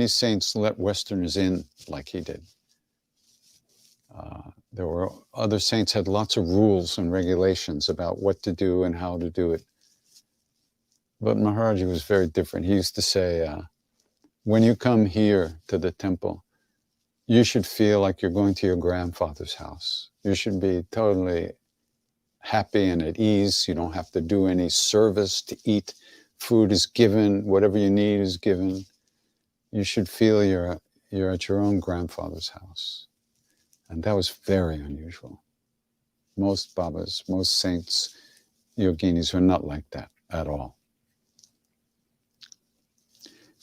saints let Westerners in like he did. There were other saints had lots of rules and regulations about what to do and how to do it. But Maharaji was very different. He used to say, when you come here to the temple, you should feel like you're going to your grandfather's house. You should be totally happy and at ease. You don't have to do any service to eat. Food is given. Whatever you need is given. You should feel you're at your own grandfather's house. And that was very unusual. Most Babas, most saints, yoginis are not like that at all.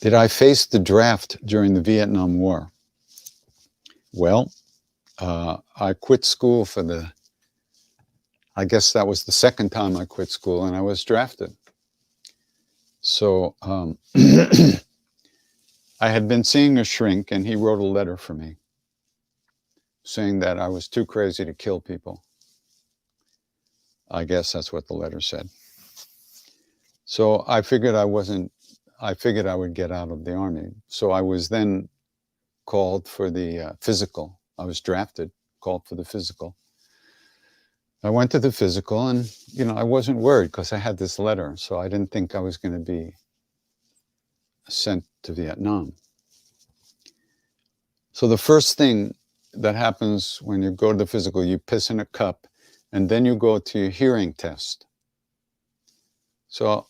Did I face the draft during the Vietnam War? Well, I quit school I guess that was the second time I quit school, and I was drafted. So I had been seeing a shrink, and he wrote a letter for me saying that I was too crazy to kill people. I guess that's what the letter said. So I figured I would get out of the army. So I was then called for the physical. I was drafted, called for the physical. I went to the physical, and I wasn't worried because I had this letter, so I didn't think I was going to be sent to Vietnam. So the first thing that happens when you go to the physical, you piss in a cup, and then you go to your hearing test. So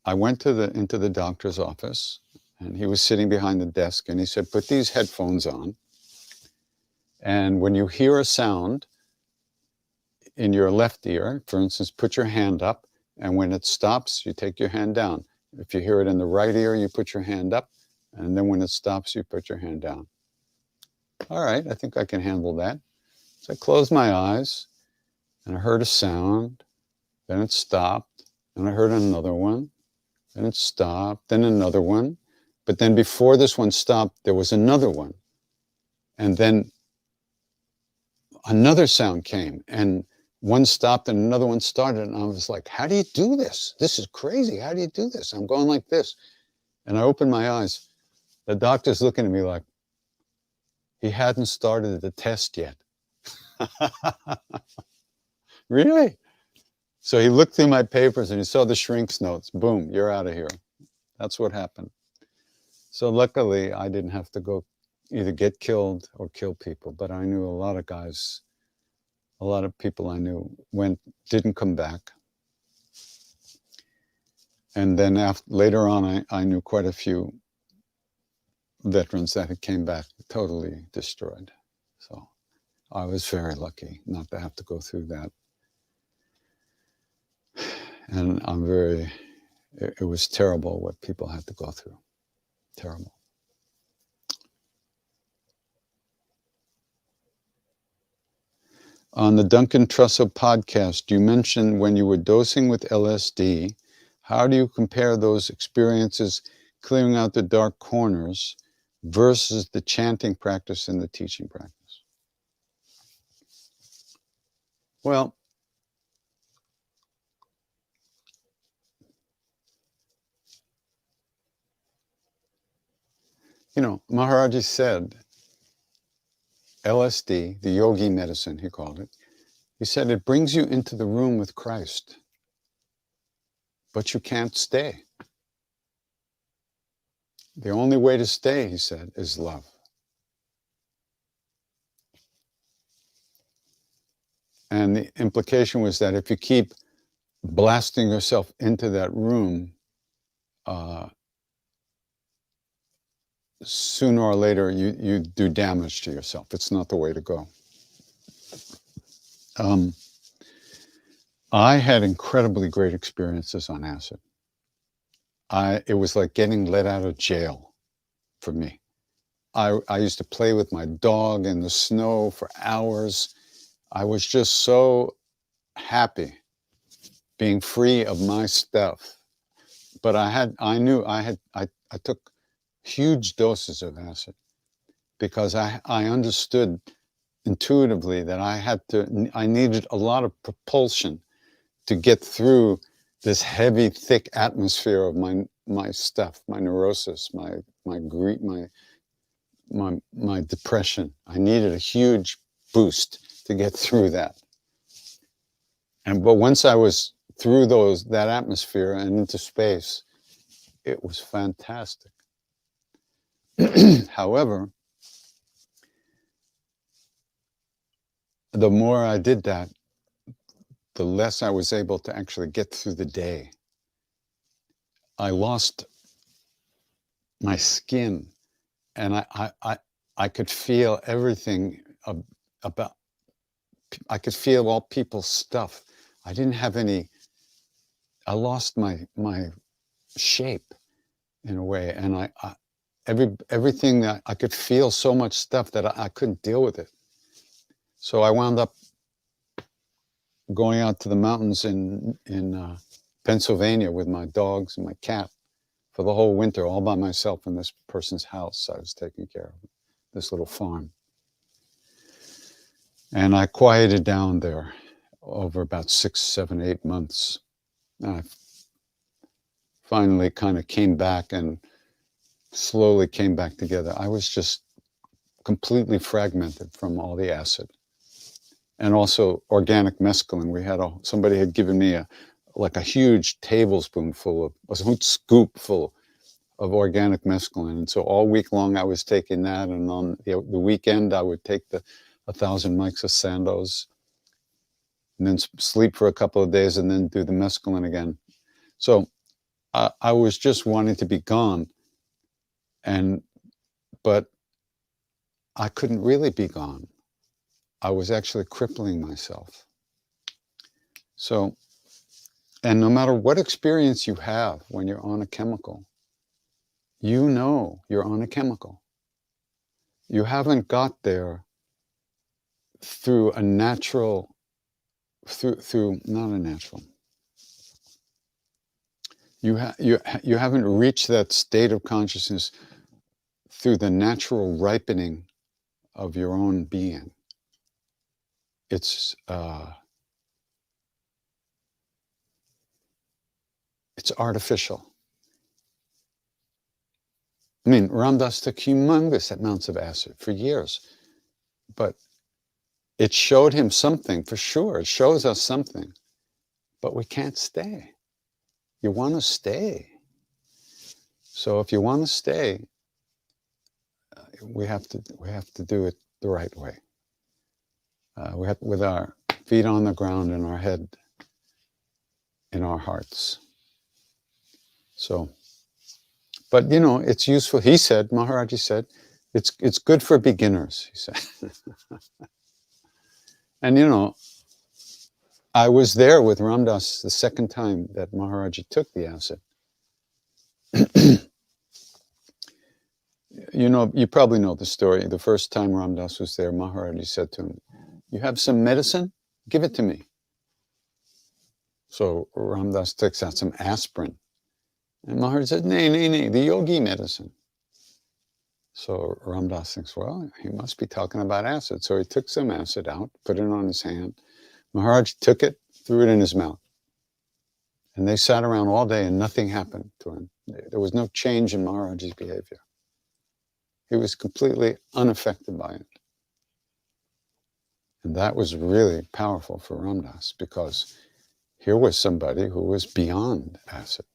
I went into the doctor's office, and he was sitting behind the desk, and he said, put these headphones on, and when you hear a sound in your left ear, for instance, put your hand up, and when it stops, you take your hand down. If you hear it in the right ear, you put your hand up, and then when it stops, you put your hand down. All right, I think I can handle that. So I closed my eyes, and I heard a sound, then it stopped, and I heard another one, then it stopped, then another one. But then before this one stopped, there was another one. And then another sound came, and one stopped and another one started. And I was like, how do you do this? This is crazy. How do you do this? I'm going like this. And I opened my eyes. The doctor's looking at me like, he hadn't started the test yet. Really? So he looked through my papers and he saw the shrink's notes. Boom, you're out of here. That's what happened. So luckily, I didn't have to go either get killed or kill people. But I knew a lot of guys, a lot of people I knew didn't come back. And then later on, I knew quite a few veterans that had came back totally destroyed. So I was very lucky not to have to go through that. And it was terrible what people had to go through. Terrible. On the Duncan Trussell podcast, you mentioned when you were dosing with LSD, how do you compare those experiences clearing out the dark corners versus the chanting practice and the teaching practice? Well, Maharaji said, LSD, the yogi medicine, he called it, he said, it brings you into the room with Christ, but you can't stay. The only way to stay, he said, is love. And the implication was that if you keep blasting yourself into that room, sooner or later you do damage to yourself. It's not the way to go. I had incredibly great experiences on acid. It was like getting let out of jail for me. I used to play with my dog in the snow for hours. I was just so happy being free of my stuff. But I took huge doses of acid because I understood intuitively that I needed a lot of propulsion to get through this heavy, thick atmosphere of my stuff, my neurosis, my grief, my depression. I needed a huge boost to get through that. But once I was through that atmosphere and into space, it was fantastic. However, the more I did that, the less I was able to actually get through the day. I lost my skin, and I could feel everything about. I could feel all people's stuff. I didn't have any. I lost my shape in a way, and everything that I could feel so much stuff that I couldn't deal with it. So I wound up going out to the mountains in Pennsylvania with my dogs and my cat for the whole winter, all by myself in this person's house I was taking care of, this little farm. And I quieted down there over about 6, 7, 8 months. And I finally kind of came back and slowly came back together. I was just completely fragmented from all the acid. And also organic mescaline. Somebody had given me a huge tablespoonful a scoopful of organic mescaline. And so all week long I was taking that, and on the weekend I would take the 1,000 mics of Sandoz, and then sleep for a couple of days, and then do the mescaline again. So I was just wanting to be gone, but I couldn't really be gone. I was actually crippling myself. So, and no matter what experience you have when you're on a chemical, you know you're on a chemical. You haven't got there through a natural, not a natural. You haven't reached that state of consciousness through the natural ripening of your own being. It's artificial. I mean, Ram Dass took humongous amounts of acid for years, but it showed him something, for sure. It shows us something, but we can't stay. You want to stay. So if you want to stay, we have to do it the right way. We have, with our feet on the ground and our head in our hearts. So, but you know, it's useful. He said, Maharaji said, it's good for beginners, he said. And you know, I was there with Ram Dass the second time that Maharaji took the acid. You know, you probably know the story. The first time Ram Dass was there, Maharaji said to him, "You have some medicine? Give it to me." So Ram Dass takes out some aspirin. And Maharaji said, nay, the yogi medicine. So Ram Dass thinks, well, he must be talking about acid. So he took some acid out, put it on his hand. Maharaji took it, threw it in his mouth. And they sat around all day and nothing happened to him. There was no change in Maharaji's behavior. He was completely unaffected by it. And that was really powerful for Ram Dass, because here was somebody who was beyond acid.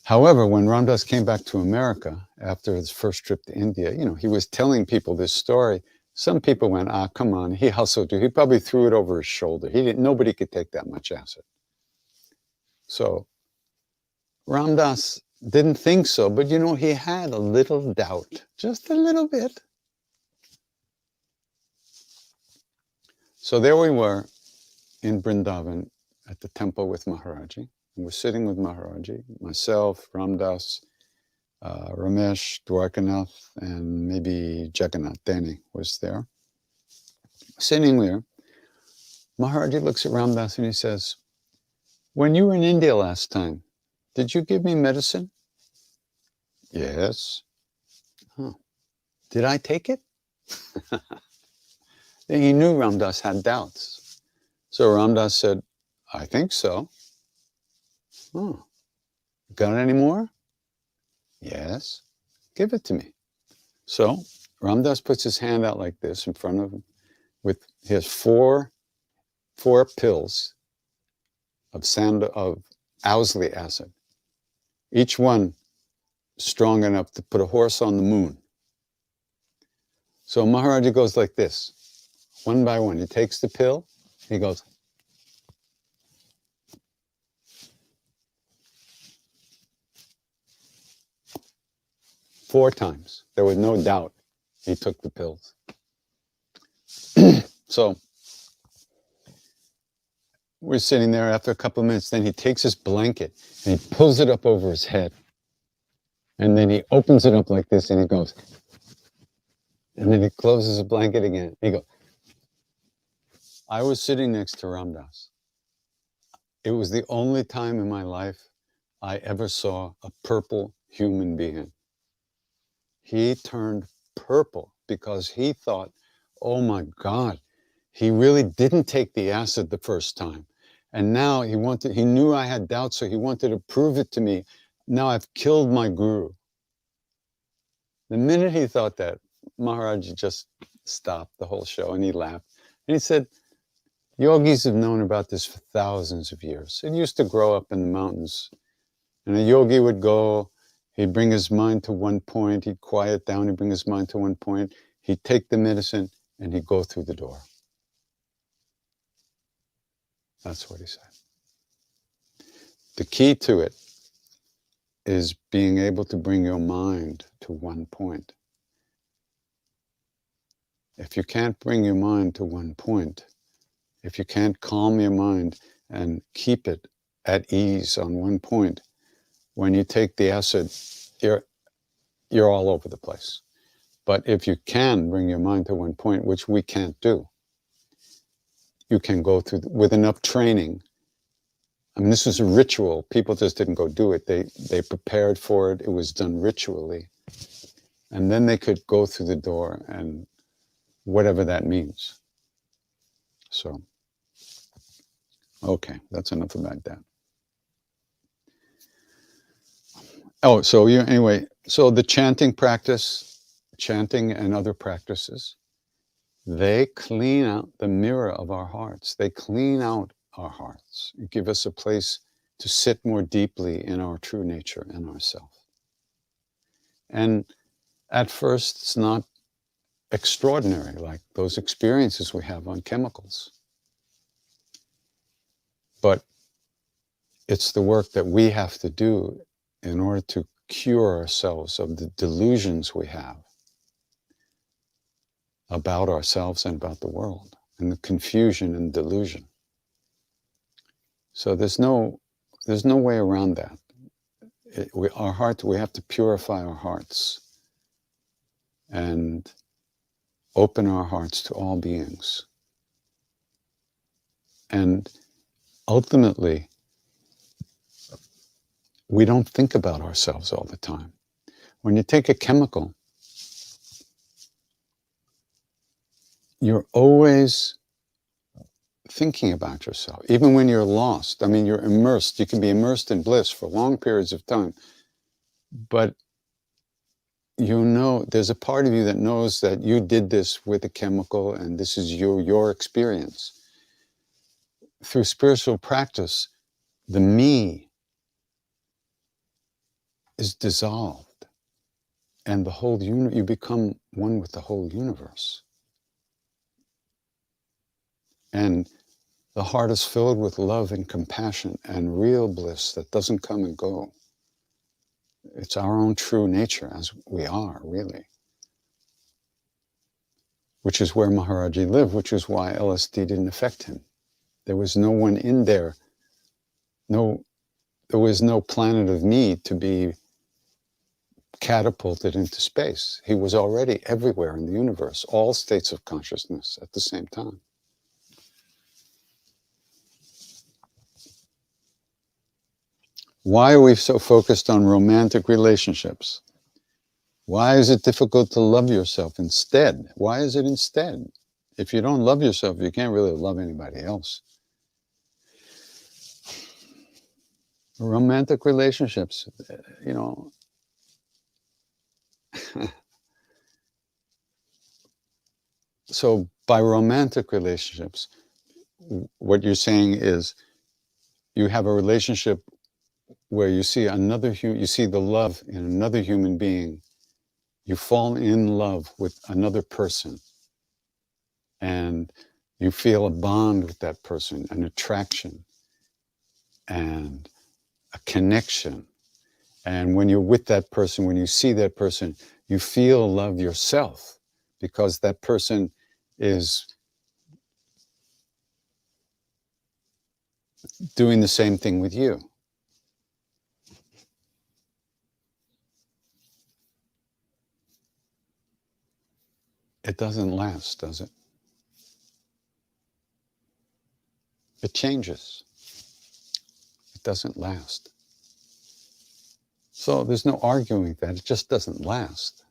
However, when Ram Dass came back to America after his first trip to India, you know, he was telling people this story Some people went, ah, come on, he hustled you. He probably threw it over his shoulder. Nobody could take that much acid. So Ram Dass didn't think so, but he had a little doubt, just a little bit. So there we were in Vrindavan at the temple with Maharaji. And we're sitting with Maharaji, myself, Ram Dass, Ramesh, Dwarkanath, and maybe Jagannath Dani was there. Sitting there, Maharaji looks at Ram Dass and he says, when you were in India last time, did you give me medicine? Yes. Huh. Did I take it? He knew Ram Dass had doubts. So Ram Dass said, I think so. Oh, got any more? Yes. Give it to me. So Ram Dass puts his hand out like this in front of him with his four pills of Owsley acid, each one strong enough to put a horse on the moon. So Maharaji goes like this, one by one. He takes the pill, he goes, 4 times. There was no doubt he took the pills. So we're sitting there after a couple of minutes. Then he takes his blanket and he pulls it up over his head. And then he opens it up like this and he goes. And then he closes the blanket again. He goes. I was sitting next to Ram Dass. It was the only time in my life I ever saw a purple human being. He turned purple because he thought, oh my God, he really didn't take the acid the first time. And now he knew I had doubts, so he wanted to prove it to me. Now I've killed my guru. The minute he thought that, Maharaj just stopped the whole show and he laughed. And he said, yogis have known about this for thousands of years. It used to grow up in the mountains. And a yogi would go, he'd bring his mind to one point, he'd quiet down, he'd bring his mind to one point, he'd take the medicine, and he'd go through the door. That's what he said. The key to it is being able to bring your mind to one point. If you can't bring your mind to one point, if you can't calm your mind and keep it at ease on one point, when you take the acid, you're all over the place. But if you can bring your mind to one point, which we can't do, you can go through with enough training. I mean, this was a ritual. People just didn't go do it. They prepared for it. It was done ritually. And then they could go through the door, and whatever that means. So, okay, that's enough about that. Oh, so anyway, so the chanting practice, chanting and other practices, they clean out the mirror of our hearts. They clean out our hearts, give us a place to sit more deeply in our true nature and ourself. And at first, it's not extraordinary like those experiences we have on chemicals. But it's the work that we have to do in order to cure ourselves of the delusions we have about ourselves and about the world, and the confusion and delusion. So there's no way around that. Our heart, we have to purify our hearts and open our hearts to all beings. And ultimately, we don't think about ourselves all the time. When you take a chemical, you're always thinking about yourself, even when you're lost. I mean, you're immersed. You can be immersed in bliss for long periods of time. But there's a part of you that knows that you did this with a chemical and this is your experience. Through spiritual practice, the me is dissolved and the whole you become one with the whole universe. And the heart is filled with love and compassion and real bliss that doesn't come and go. It's our own true nature as we are, really. Which is where Maharaji lived, which is why LSD didn't affect him. There was no one in there. There was no planet of me to be catapulted into space. He was already everywhere in the universe, all states of consciousness at the same time. Why are we so focused on romantic relationships? Why is it difficult to love yourself instead? Why is it instead? If you don't love yourself, you can't really love anybody else. Romantic relationships, you know, so by romantic relationships, what you're saying is you have a relationship where you see you see the love in another human being. You fall in love with another person and you feel a bond with that person, an attraction and a connection. And when you're with that person, when you see that person, you feel love yourself because that person is doing the same thing with you. It doesn't last, does it? It changes. It doesn't last. So there's no arguing that. It just doesn't last.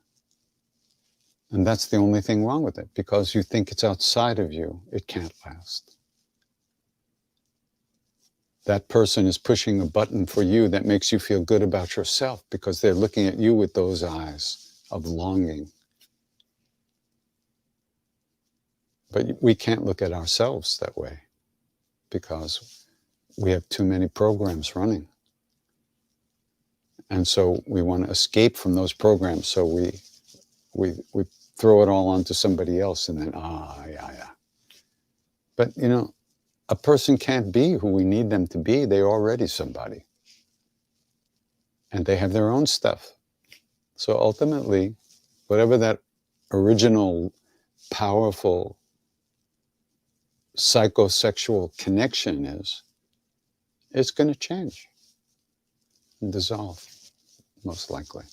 And that's the only thing wrong with it. Because you think it's outside of you, it can't last. That person is pushing a button for you that makes you feel good about yourself because they're looking at you with those eyes of longing. But we can't look at ourselves that way because we have too many programs running. And so we want to escape from those programs. So we throw it all onto somebody else and then, yeah. But, you know, a person can't be who we need them to be. They're already somebody. And they have their own stuff. So ultimately, whatever that original, powerful, psychosexual connection is, it's going to change and dissolve, most likely.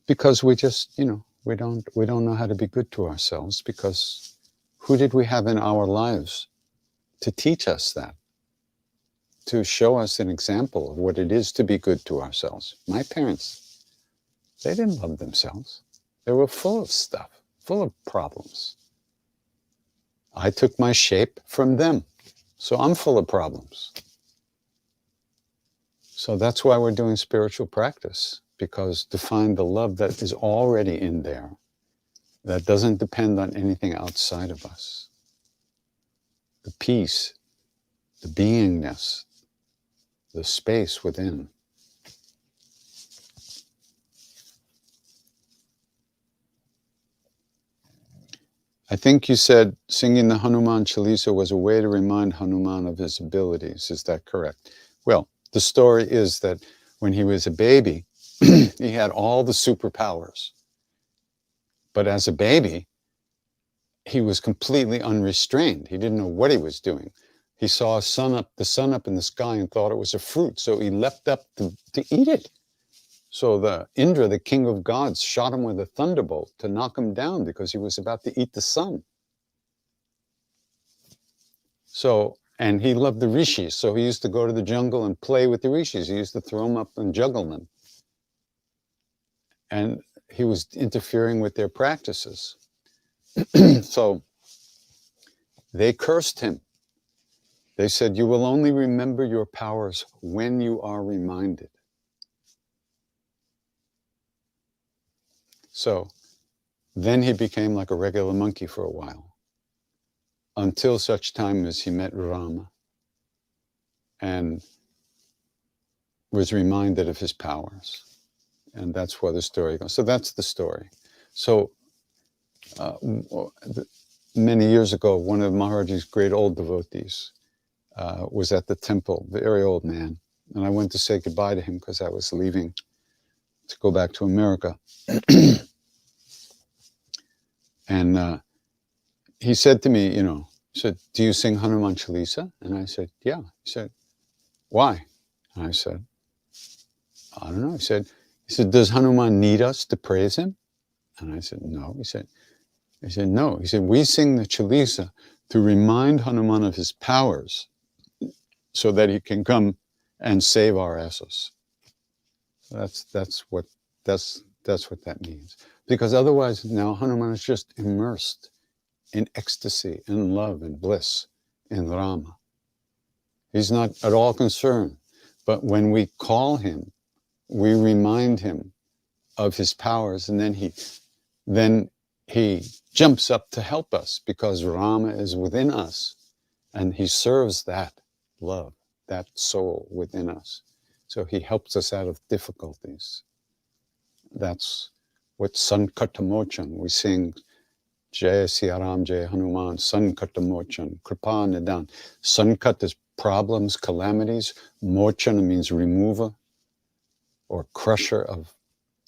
Because we just, you know, we don't know how to be good to ourselves because who did we have in our lives to teach us that? To show us an example of what it is to be good to ourselves. My parents, they didn't love themselves. They were full of stuff, full of problems. I took my shape from them, so I'm full of problems. So that's why we're doing spiritual practice, because to find the love that is already in there, that doesn't depend on anything outside of us. The peace, the beingness, the space within. I think you said singing the Hanuman Chalisa was a way to remind Hanuman of his abilities. Is that correct? Well, the story is that when he was a baby, he had all the superpowers. But as a baby, he was completely unrestrained. He didn't know what he was doing. He saw the sun up in the sky and thought it was a fruit. So he leapt up to eat it. So the Indra, the king of gods, shot him with a thunderbolt to knock him down because he was about to eat the sun. So, and he loved the rishis. So he used to go to the jungle and play with the rishis. He used to throw them up and juggle them. And he was interfering with their practices. So they cursed him. They said, you will only remember your powers when you are reminded. So then he became like a regular monkey for a while, until such time as he met Rama and was reminded of his powers. And that's where the story goes. So that's the story. So many years ago, one of Maharaji's great old devotees was at the temple, very old man. And I went to say goodbye to him because I was leaving to go back to America. And he said to me, he said, "Do you sing Hanuman Chalisa?" And I said, "Yeah." He said, "Why?" And I said, "I don't know." He said, "Does Hanuman need us to praise him?" And I said, "No." He said, "No." He said, "We sing the Chalisa to remind Hanuman of his powers so that he can come and save our asses." That's what that means. Because otherwise now Hanuman is just immersed in ecstasy, in love, and bliss, in Rama. He's not at all concerned. But when we call him, we remind him of his powers, and then he jumps up to help us because Rama is within us, and he serves that love, that soul within us. So he helps us out of difficulties. That's what Sankatamochan, we sing Jai Siaram Jai Hanuman, Sankatamochan, Kripa Nidan. Sankat is problems, calamities. Mochana means remover or crusher of,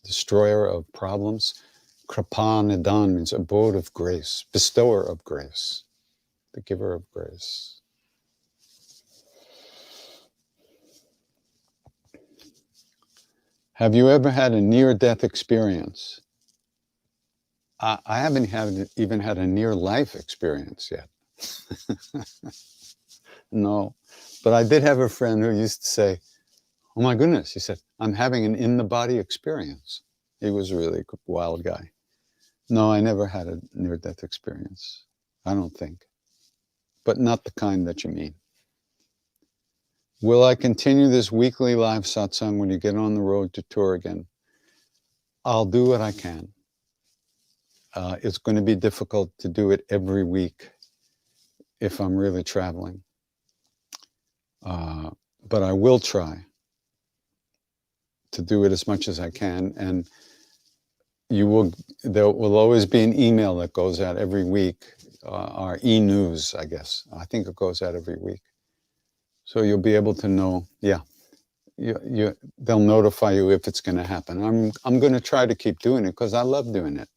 destroyer of problems. Kripa Nidan means abode of grace, bestower of grace, the giver of grace. Have you ever had a near-death experience? I haven't even had a near-life experience yet. No, but I did have a friend who used to say, "Oh my goodness," he said, "I'm having an in-the-body experience." He was a really wild guy. No, I never had a near-death experience. I don't think. But not the kind that you mean. Will I continue this weekly live satsang when you get on the road to tour again? I'll do what I can. It's going to be difficult to do it every week if I'm really traveling. But I will try to do it as much as I can. And there will always be an email that goes out every week, our e-news, I guess. I think it goes out every week. So you'll be able to know, yeah, they'll notify you if it's going to happen. I'm going to try to keep doing it because I love doing it.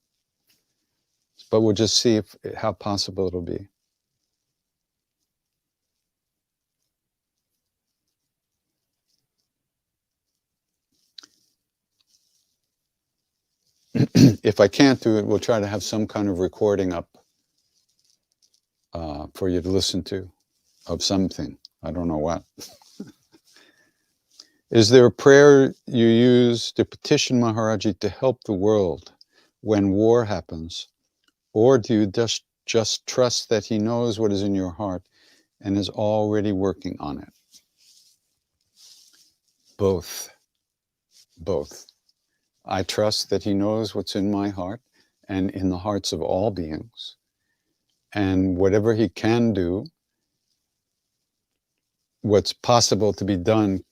But we'll just see how possible it'll be. If I can't do it, we'll try to have some kind of recording up for you to listen to of something. I don't know what. Is there a prayer you use to petition Maharaji to help the world when war happens? Or do you just trust that he knows what is in your heart and is already working on it? Both. Both. I trust that he knows what's in my heart and in the hearts of all beings. And whatever he can do, what's possible to be done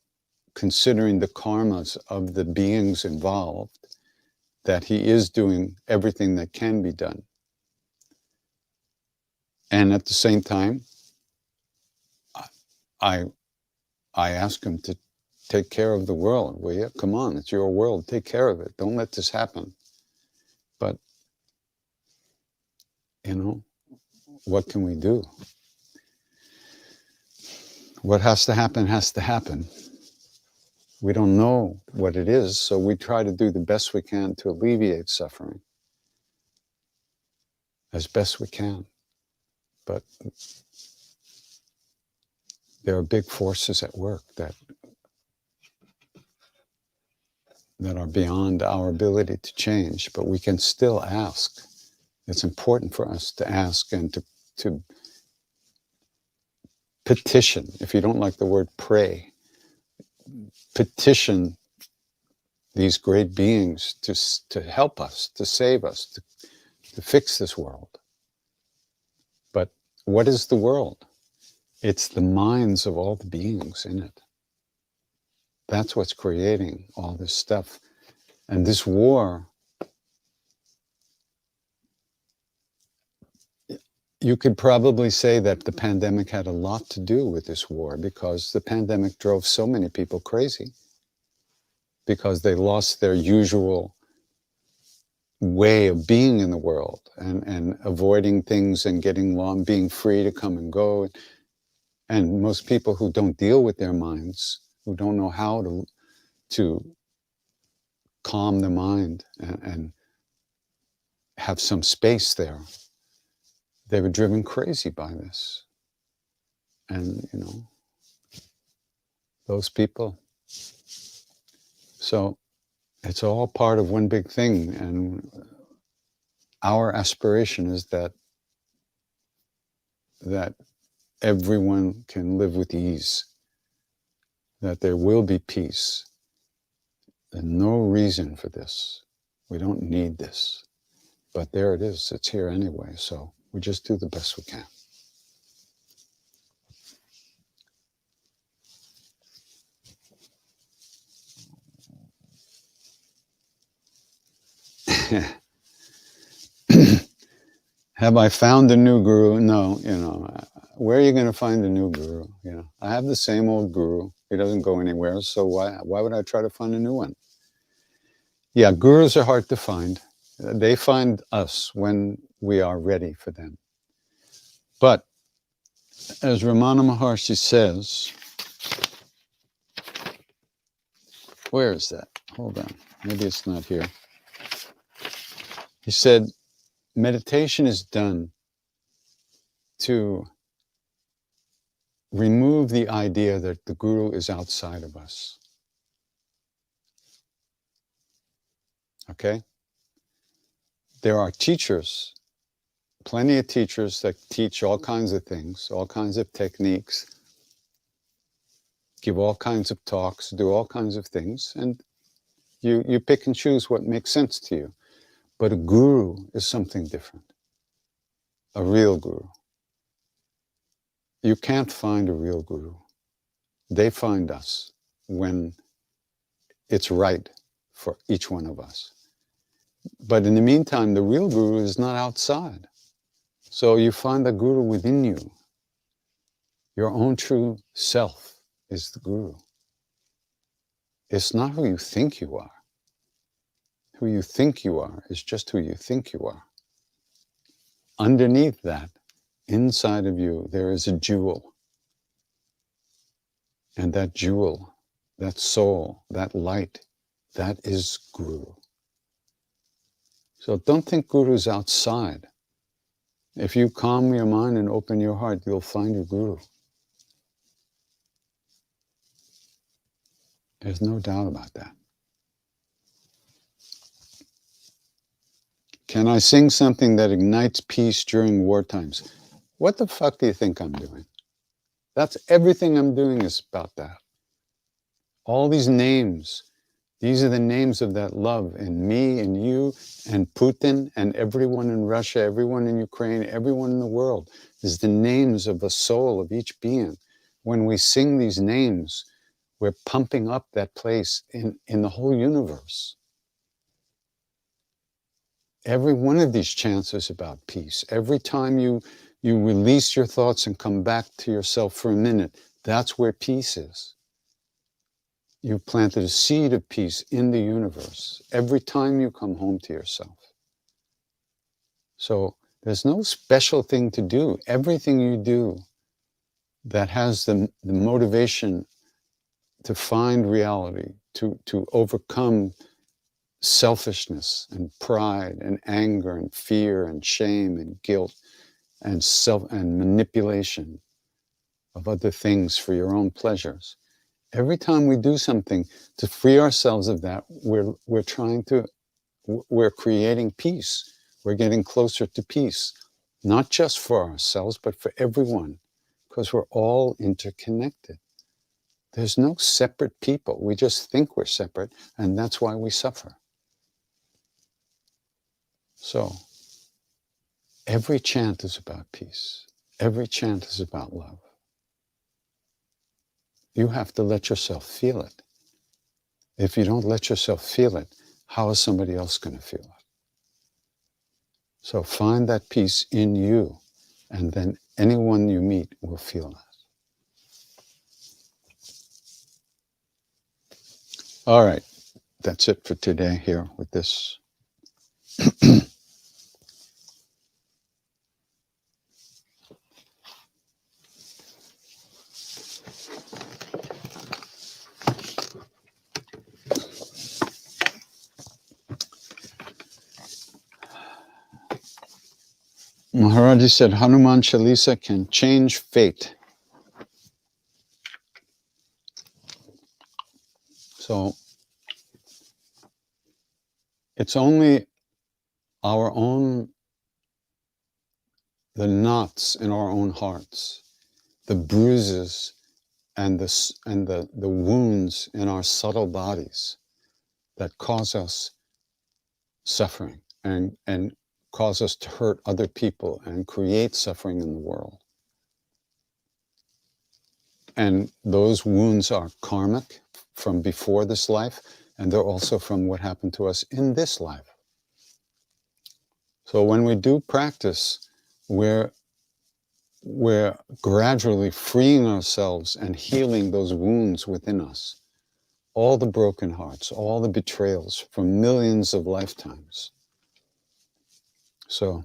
considering the karmas of the beings involved, that he is doing everything that can be done. And at the same time, I ask him to take care of the world. Will you? Come on, it's your world. Take care of it. Don't let this happen. But, what can we do? What has to happen has to happen. We don't know what it is, so we try to do the best we can to alleviate suffering as best we can. But there are big forces at work that are beyond our ability to change, but we can still ask. It's important for us to ask and to petition. If you don't like the word pray, petition these great beings to help us, to save us, to fix this world. But what is the world? It's the minds of all the beings in it. That's what's creating all this stuff. And this war, You could probably say that the pandemic had a lot to do with this war, because the pandemic drove so many people crazy because they lost their usual way of being in the world, and avoiding things and getting along, being free to come and go. And most people who don't deal with their minds, who don't know how to calm the mind and have some space there, they were driven crazy by this. And, you know, those people. So it's all part of one big thing. And our aspiration is that everyone can live with ease, that there will be peace. There's no reason for this. We don't need this. But there it is. It's here anyway. So we just do the best we can. Have I found a new guru? No, you know, where are you going to find a new guru? You know, I have the same old guru. He doesn't go anywhere. So why would I try to find a new one? Yeah, gurus are hard to find. They find us when we are ready for them. But as Ramana Maharshi says, where is that? Hold on. Maybe it's not here. He said, meditation is done to remove the idea that the guru is outside of us. Okay? There are teachers, plenty of teachers that teach all kinds of things, all kinds of techniques, give all kinds of talks, do all kinds of things, and you pick and choose what makes sense to you. But a guru is something different. A real guru. You can't find a real guru. They find us when it's right for each one of us. But in the meantime, the real guru is not outside. So you find the guru within you. Your own true self is the guru. It's not who you think you are. Who you think you are is just who you think you are. Underneath that, inside of you, there is a jewel. And that jewel, that soul, that light, that is guru. So don't think guru's outside. If you calm your mind and open your heart, you'll find your guru. There's no doubt about that. Can I sing something that ignites peace during war times? What the fuck do you think I'm doing? That's everything I'm doing is about that. All these names, these are the names of that love in me and you and Putin and everyone in Russia, everyone in Ukraine, everyone in the world is the names of the soul of each being. When we sing these names, we're pumping up that place in the whole universe. Every one of these chants is about peace. Every time you release your thoughts and come back to yourself for a minute, that's where peace is. You've planted a seed of peace in the universe every time you come home to yourself. So there's no special thing to do. Everything you do that has the motivation to find reality, to overcome selfishness and pride and anger and fear and shame and guilt and and manipulation of other things for your own pleasures. Every time we do something to free ourselves of that, we're creating peace. We're getting closer to peace, not just for ourselves, but for everyone, because we're all interconnected. There's no separate people. We just think we're separate, and that's why we suffer. So, every chant is about peace. Every chant is about love. You have to let yourself feel it. If you don't let yourself feel it, how is somebody else going to feel it? So find that peace in you. And then anyone you meet will feel that. All right, that's it for today here with this. Maharaji said Hanuman Chalisa can change fate. So it's only the knots in our own hearts, the bruises and the wounds in our subtle bodies that cause us suffering and cause us to hurt other people and create suffering in the world. And those wounds are karmic from before this life, and they're also from what happened to us in this life. So when we do practice, we're gradually freeing ourselves and healing those wounds within us. All the broken hearts, all the betrayals from millions of lifetimes. So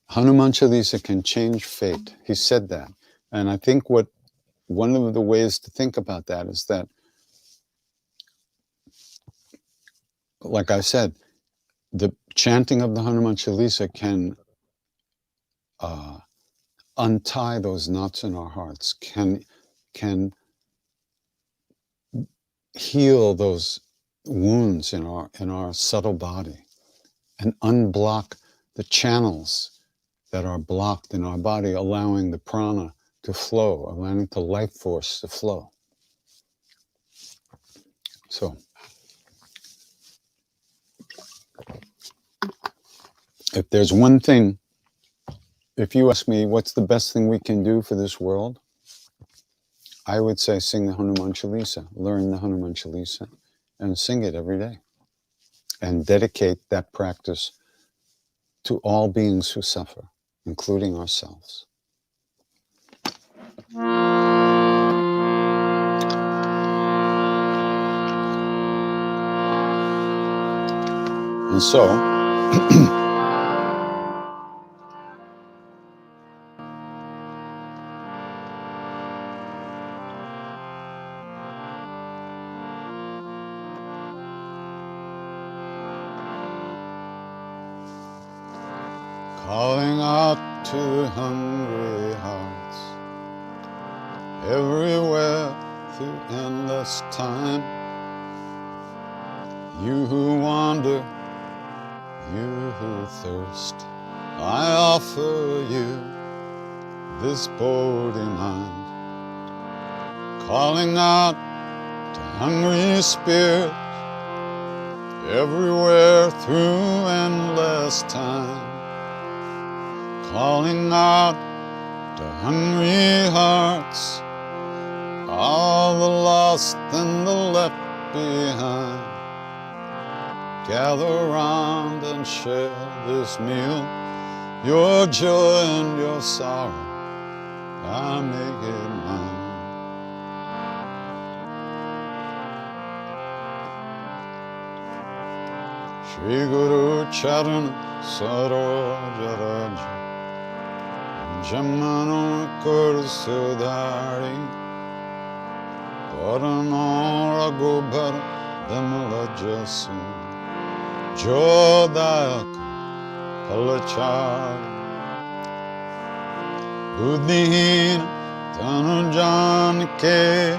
Hanuman Chalisa can change fate. He said that. And I think one of the ways to think about that is that, like I said, the chanting of the Hanuman Chalisa can untie those knots in our hearts, can heal those wounds in our subtle body, and unblock the channels that are blocked in our body, allowing the prana to flow, allowing the life force to flow. So, if there's one thing, if you ask me what's the best thing we can do for this world, I would say sing the Hanuman Chalisa, learn the Hanuman Chalisa, and sing it every day. And dedicate that practice to all beings who suffer, including ourselves. And so, calling out to hungry hearts everywhere through endless time. You who wander, you who thirst, I offer you this body mind. Calling out to hungry spirits everywhere through endless time. Calling out to hungry hearts, all the lost and the left behind. Gather round and share this meal, your joy and your sorrow, I make it mine. Shri Guru Charan Saroj Raja Jamano Kursudari Parano Raghubar Damala Jasu Jodayak Palachar Buddhihin Tanujan Ke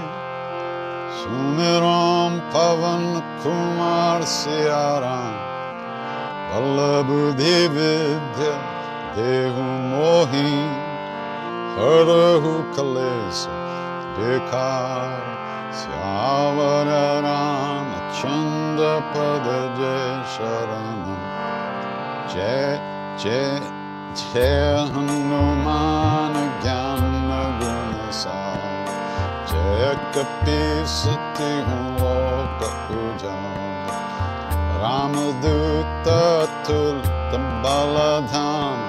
Sumiram Pavan Kumar Siaram Ballabudhi Vidya Dehu Mohi Harahu Kalesa Bekar Syavara Rama Chanda Pada Jai Sharanam Jai Jai Jai Hanuman Gyana Gunasar Jai Kapi Sati Loka Ujjal Ramaduta Tulta Baladhan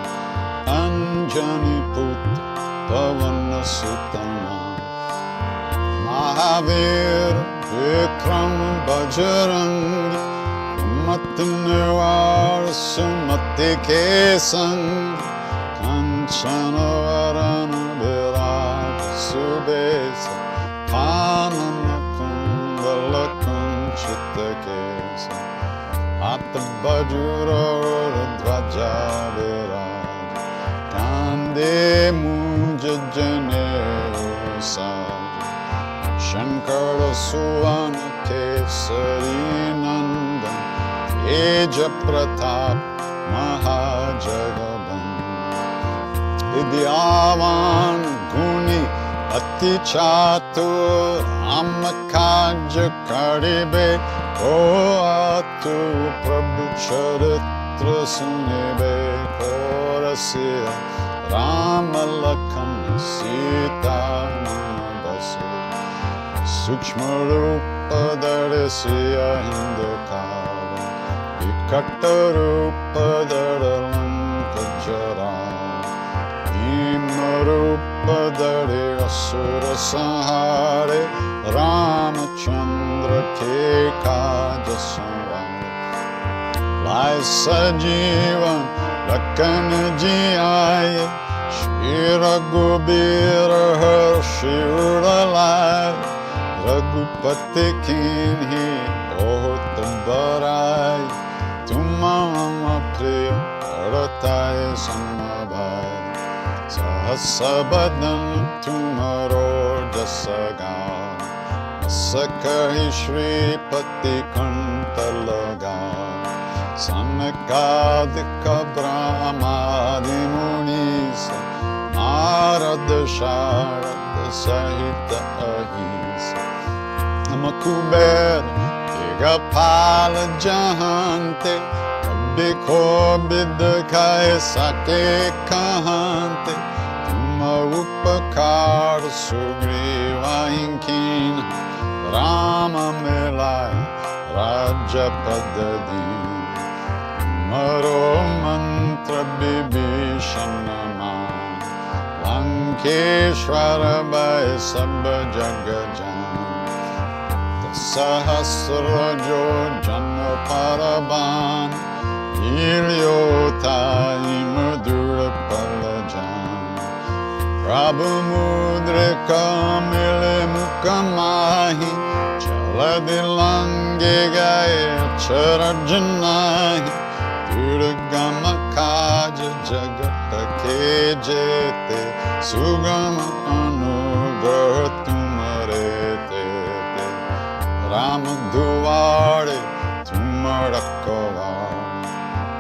Anjani Putra Pavana Sutama Mahavir Vikram Bajrangi Mati Nirvar Sumati Kesang Kanchana Varana Viraj Subesa Kanana Kundala Kunchita Kesa Atta Bajura Dvaja Viraj Kande Munja Janero Saj Shankara Suvana Kesari Nandan Teja Pratap Mahajagaban Vidyavan Guni Ati Chatur Amakaj Karibe O Atu Prabhu Charitra Sunibe Korasya Rama Lakhan Sita Manabasi Sukshma Rupa Darisya Hindukava Vikata Rupa Daralanka Jara Bhima Rupa Dari Asura Sahare Ramachandra Ke Kaja Samvare Lai Sajivan Lakhan Ji Aaye Shri Raghubira Harshi Udalai Raghupati Kinhi Bahut Barai Tumama Priya Paratai Samabhai Sahasabadan Tumaro Jasagan Asakahi Shri Pati Kantalagan Sanakadika Brahmadi Munisa Narada Sharada Sahita Ahisa Amakuber Digapala Jahante Kabiko Bidkai Sake Kahante Tuma Upakar Sugriva Inkin Rama Melai Raja Padadin Maro Mantra Bibhishanama Lankeshwara Bhai Sabba Jagajan Sahasrajo Janma Paraban Ilyota Imadura Palajan Prabhu Mudrika Mile Mukamahi Chaladilange Gaya Charajanahi Durgama Kaja Jagata Kejete Sugama Anugratumare Rama Duvare Tumarakova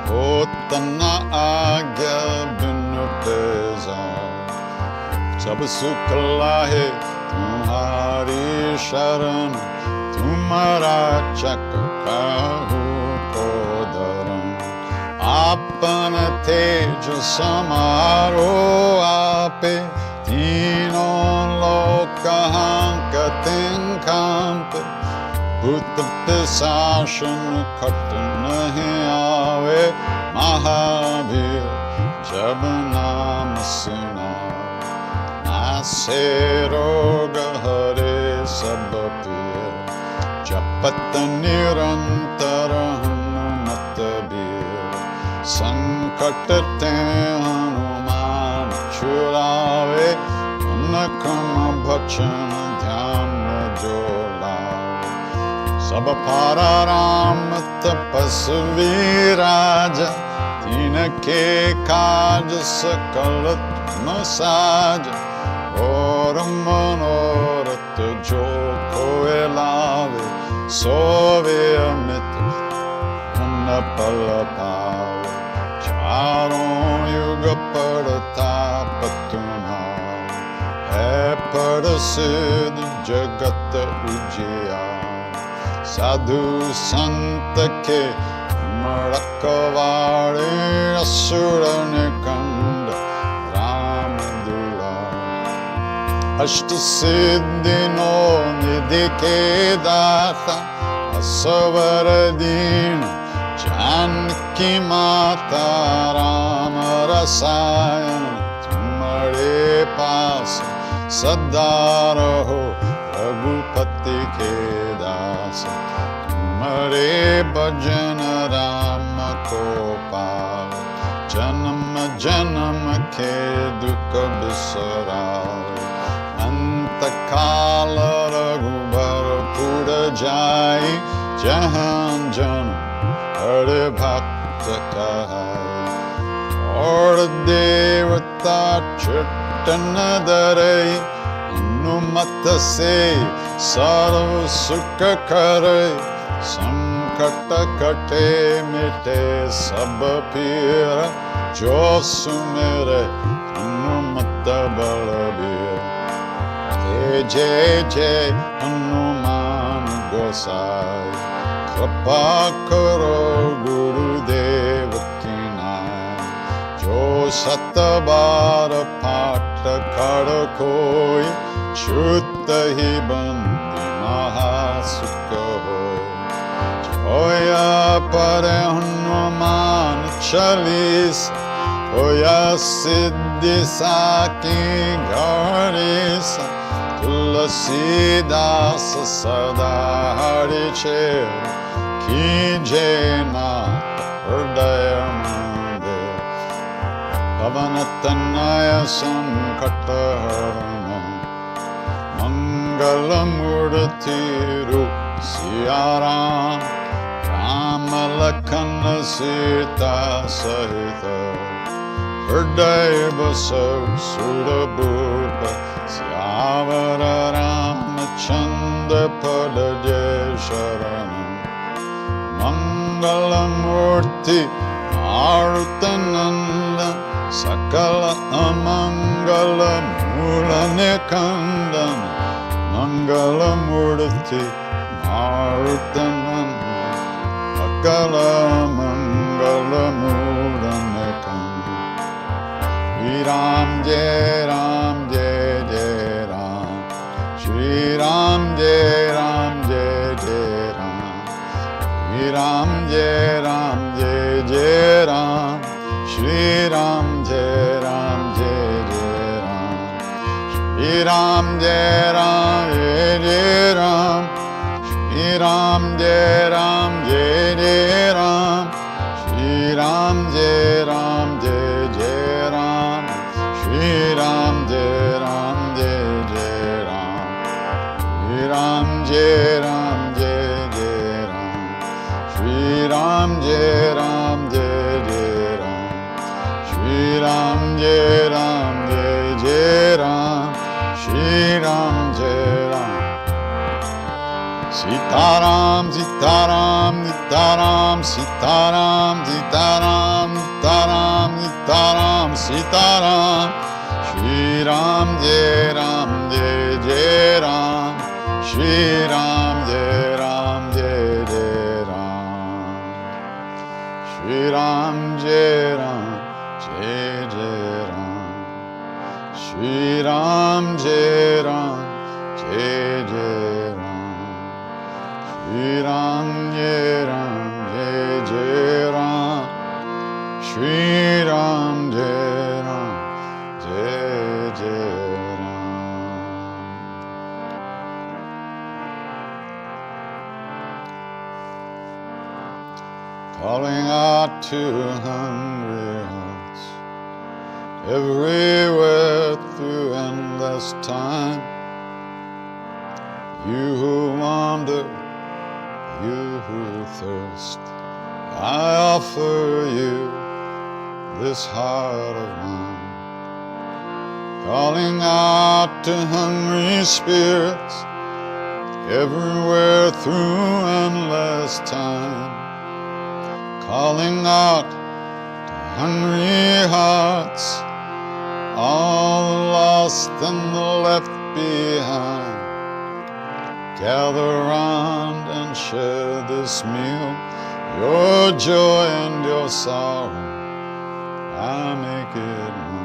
Potana Agya Binu Pezar Sab Sukalahe Tumhari Sharan Tumara Chakahu Kodaran Apana Teja Samaro Ape Tinon Lokahanka Tinkampe Bhutta Pisashan Katan Nahi Ave Mahavir Jabanam Suna Nase Roga Hare Sabapir Japata Nirantara Hanumatabir Sankatate Hanuman Churave Anakama Bhachana Dhyana Jola Sabapara Ram Tapasvi Raja Tinake Kaja Sakalat Masaja Oram Manorat Joko Elave Sove Amit Annapalapave Charon Yuga Padata Patuna Hai Padasid Jagata Ujaya Sadhu Santa Ke Marakavare Asura Nikanda Ramadula Ashta Siddhi No Nidhi Ke Data Asavaradina Janki Mata Rama Rasayana पास सदा रहो रघुपति के दास। तुम्हारे भजन राम को पाओ जन्म जन्म के दुख बिसराओ। अंत काल रघुबर पुर जाई जहाँ जन्म हरे भक्त कहाई। और देवता चिट्टन धरई हनुमत से सर्व सुख करई। संकट कटे मिटे सब पीर जो सुमेरे हनुमत बलबीर। जय जय हनुमान गोसाई कृपा करो गुरुदेव की नाई। जो शत बार पाठ कर कोई छूत ही बंदी महासुख होय। होया पर हनुमान चालीस होया सिद्धि साकी घड़ीस। तुलसीदास सदा हरिचेर कीजे नाथ हृदय मंदिर। पवन तनय संकट हरण मंगल मूर्ति रूप सिया राम। राम लखन सीता सहित हृदय बसो सुरभूप। सियावर रामचंद्र पद जय शरण। मंगल मूर्ति मारुत नंदन सकल अमंगल मूल निकंदन। मंगल मूर्ति मारुत नंदन सकल मंगल मूल निकंदन। श्री राम जय राम जय जय राम। श्री राम जय राम जय जय राम। श्री राम जय राम जय जय राम। श्री राम जय राम जय जय राम। श्री राम जय राम जय जय राम। श्री राम जय राम जय जय राम। श्री राम जय राम जय जय राम। श्री राम जय राम जय जय राम। श्री राम जय राम जय जय राम। श्री राम जय राम जय जय राम। श्री राम जय राम जय जय राम। श्री राम जय राम। सीताराम सीताराम सीताराम सीताराम सीताराम सीताराम सीताराम सीताराम। श्री राम जय राम जय जय राम। श्री राम जय राम जय जय राम। श्री राम जय राम जय जय राम। श्री राम जय राम जय जय राम। श्री राम जय राम जय जय राम। श्री राम जय राम जय जय Ram. Calling out to hungry hearts everywhere through endless time. You who wander, you who thirst, I offer you this heart of mine. Calling out to hungry spirits everywhere through endless time. Calling out to hungry hearts, all the lost and the left behind. Gather round and share this meal, your joy and your sorrow, I make it mine.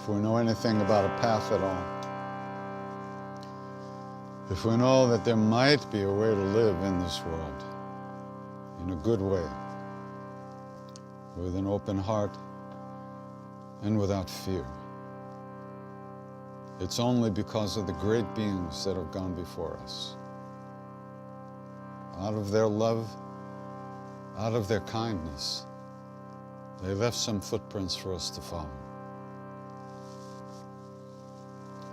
If we know anything about a path at all, if we know that there might be a way to live in this world in a good way, with an open heart and without fear, it's only because of the great beings that have gone before us. Out of their love, out of their kindness, they left some footprints for us to follow.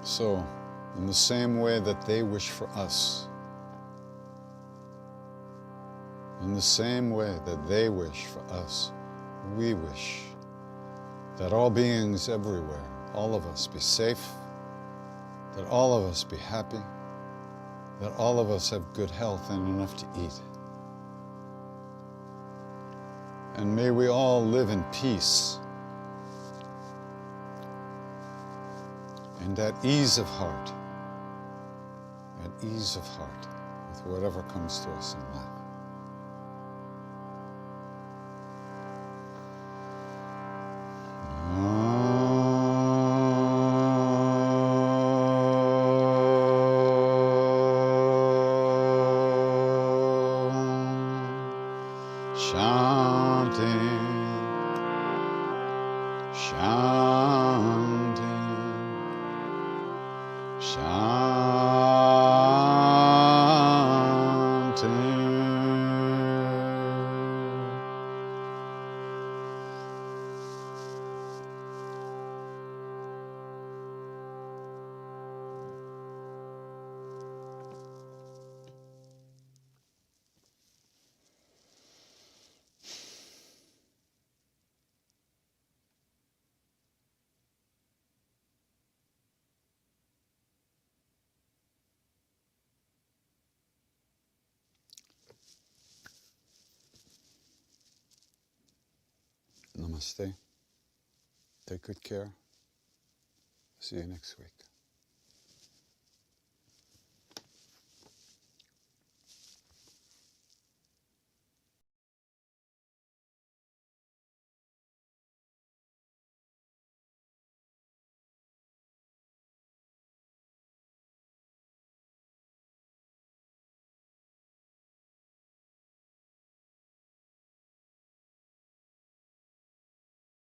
So, in the same way that they wish for us, in the same way that they wish for us, we wish that all beings everywhere, all of us, be safe, that all of us be happy, that all of us have good health and enough to eat. And may we all live in peace and at ease of heart, with whatever comes to us in life. Shanti, Shanti, Shanti. Namaste. Take good care. See you next week.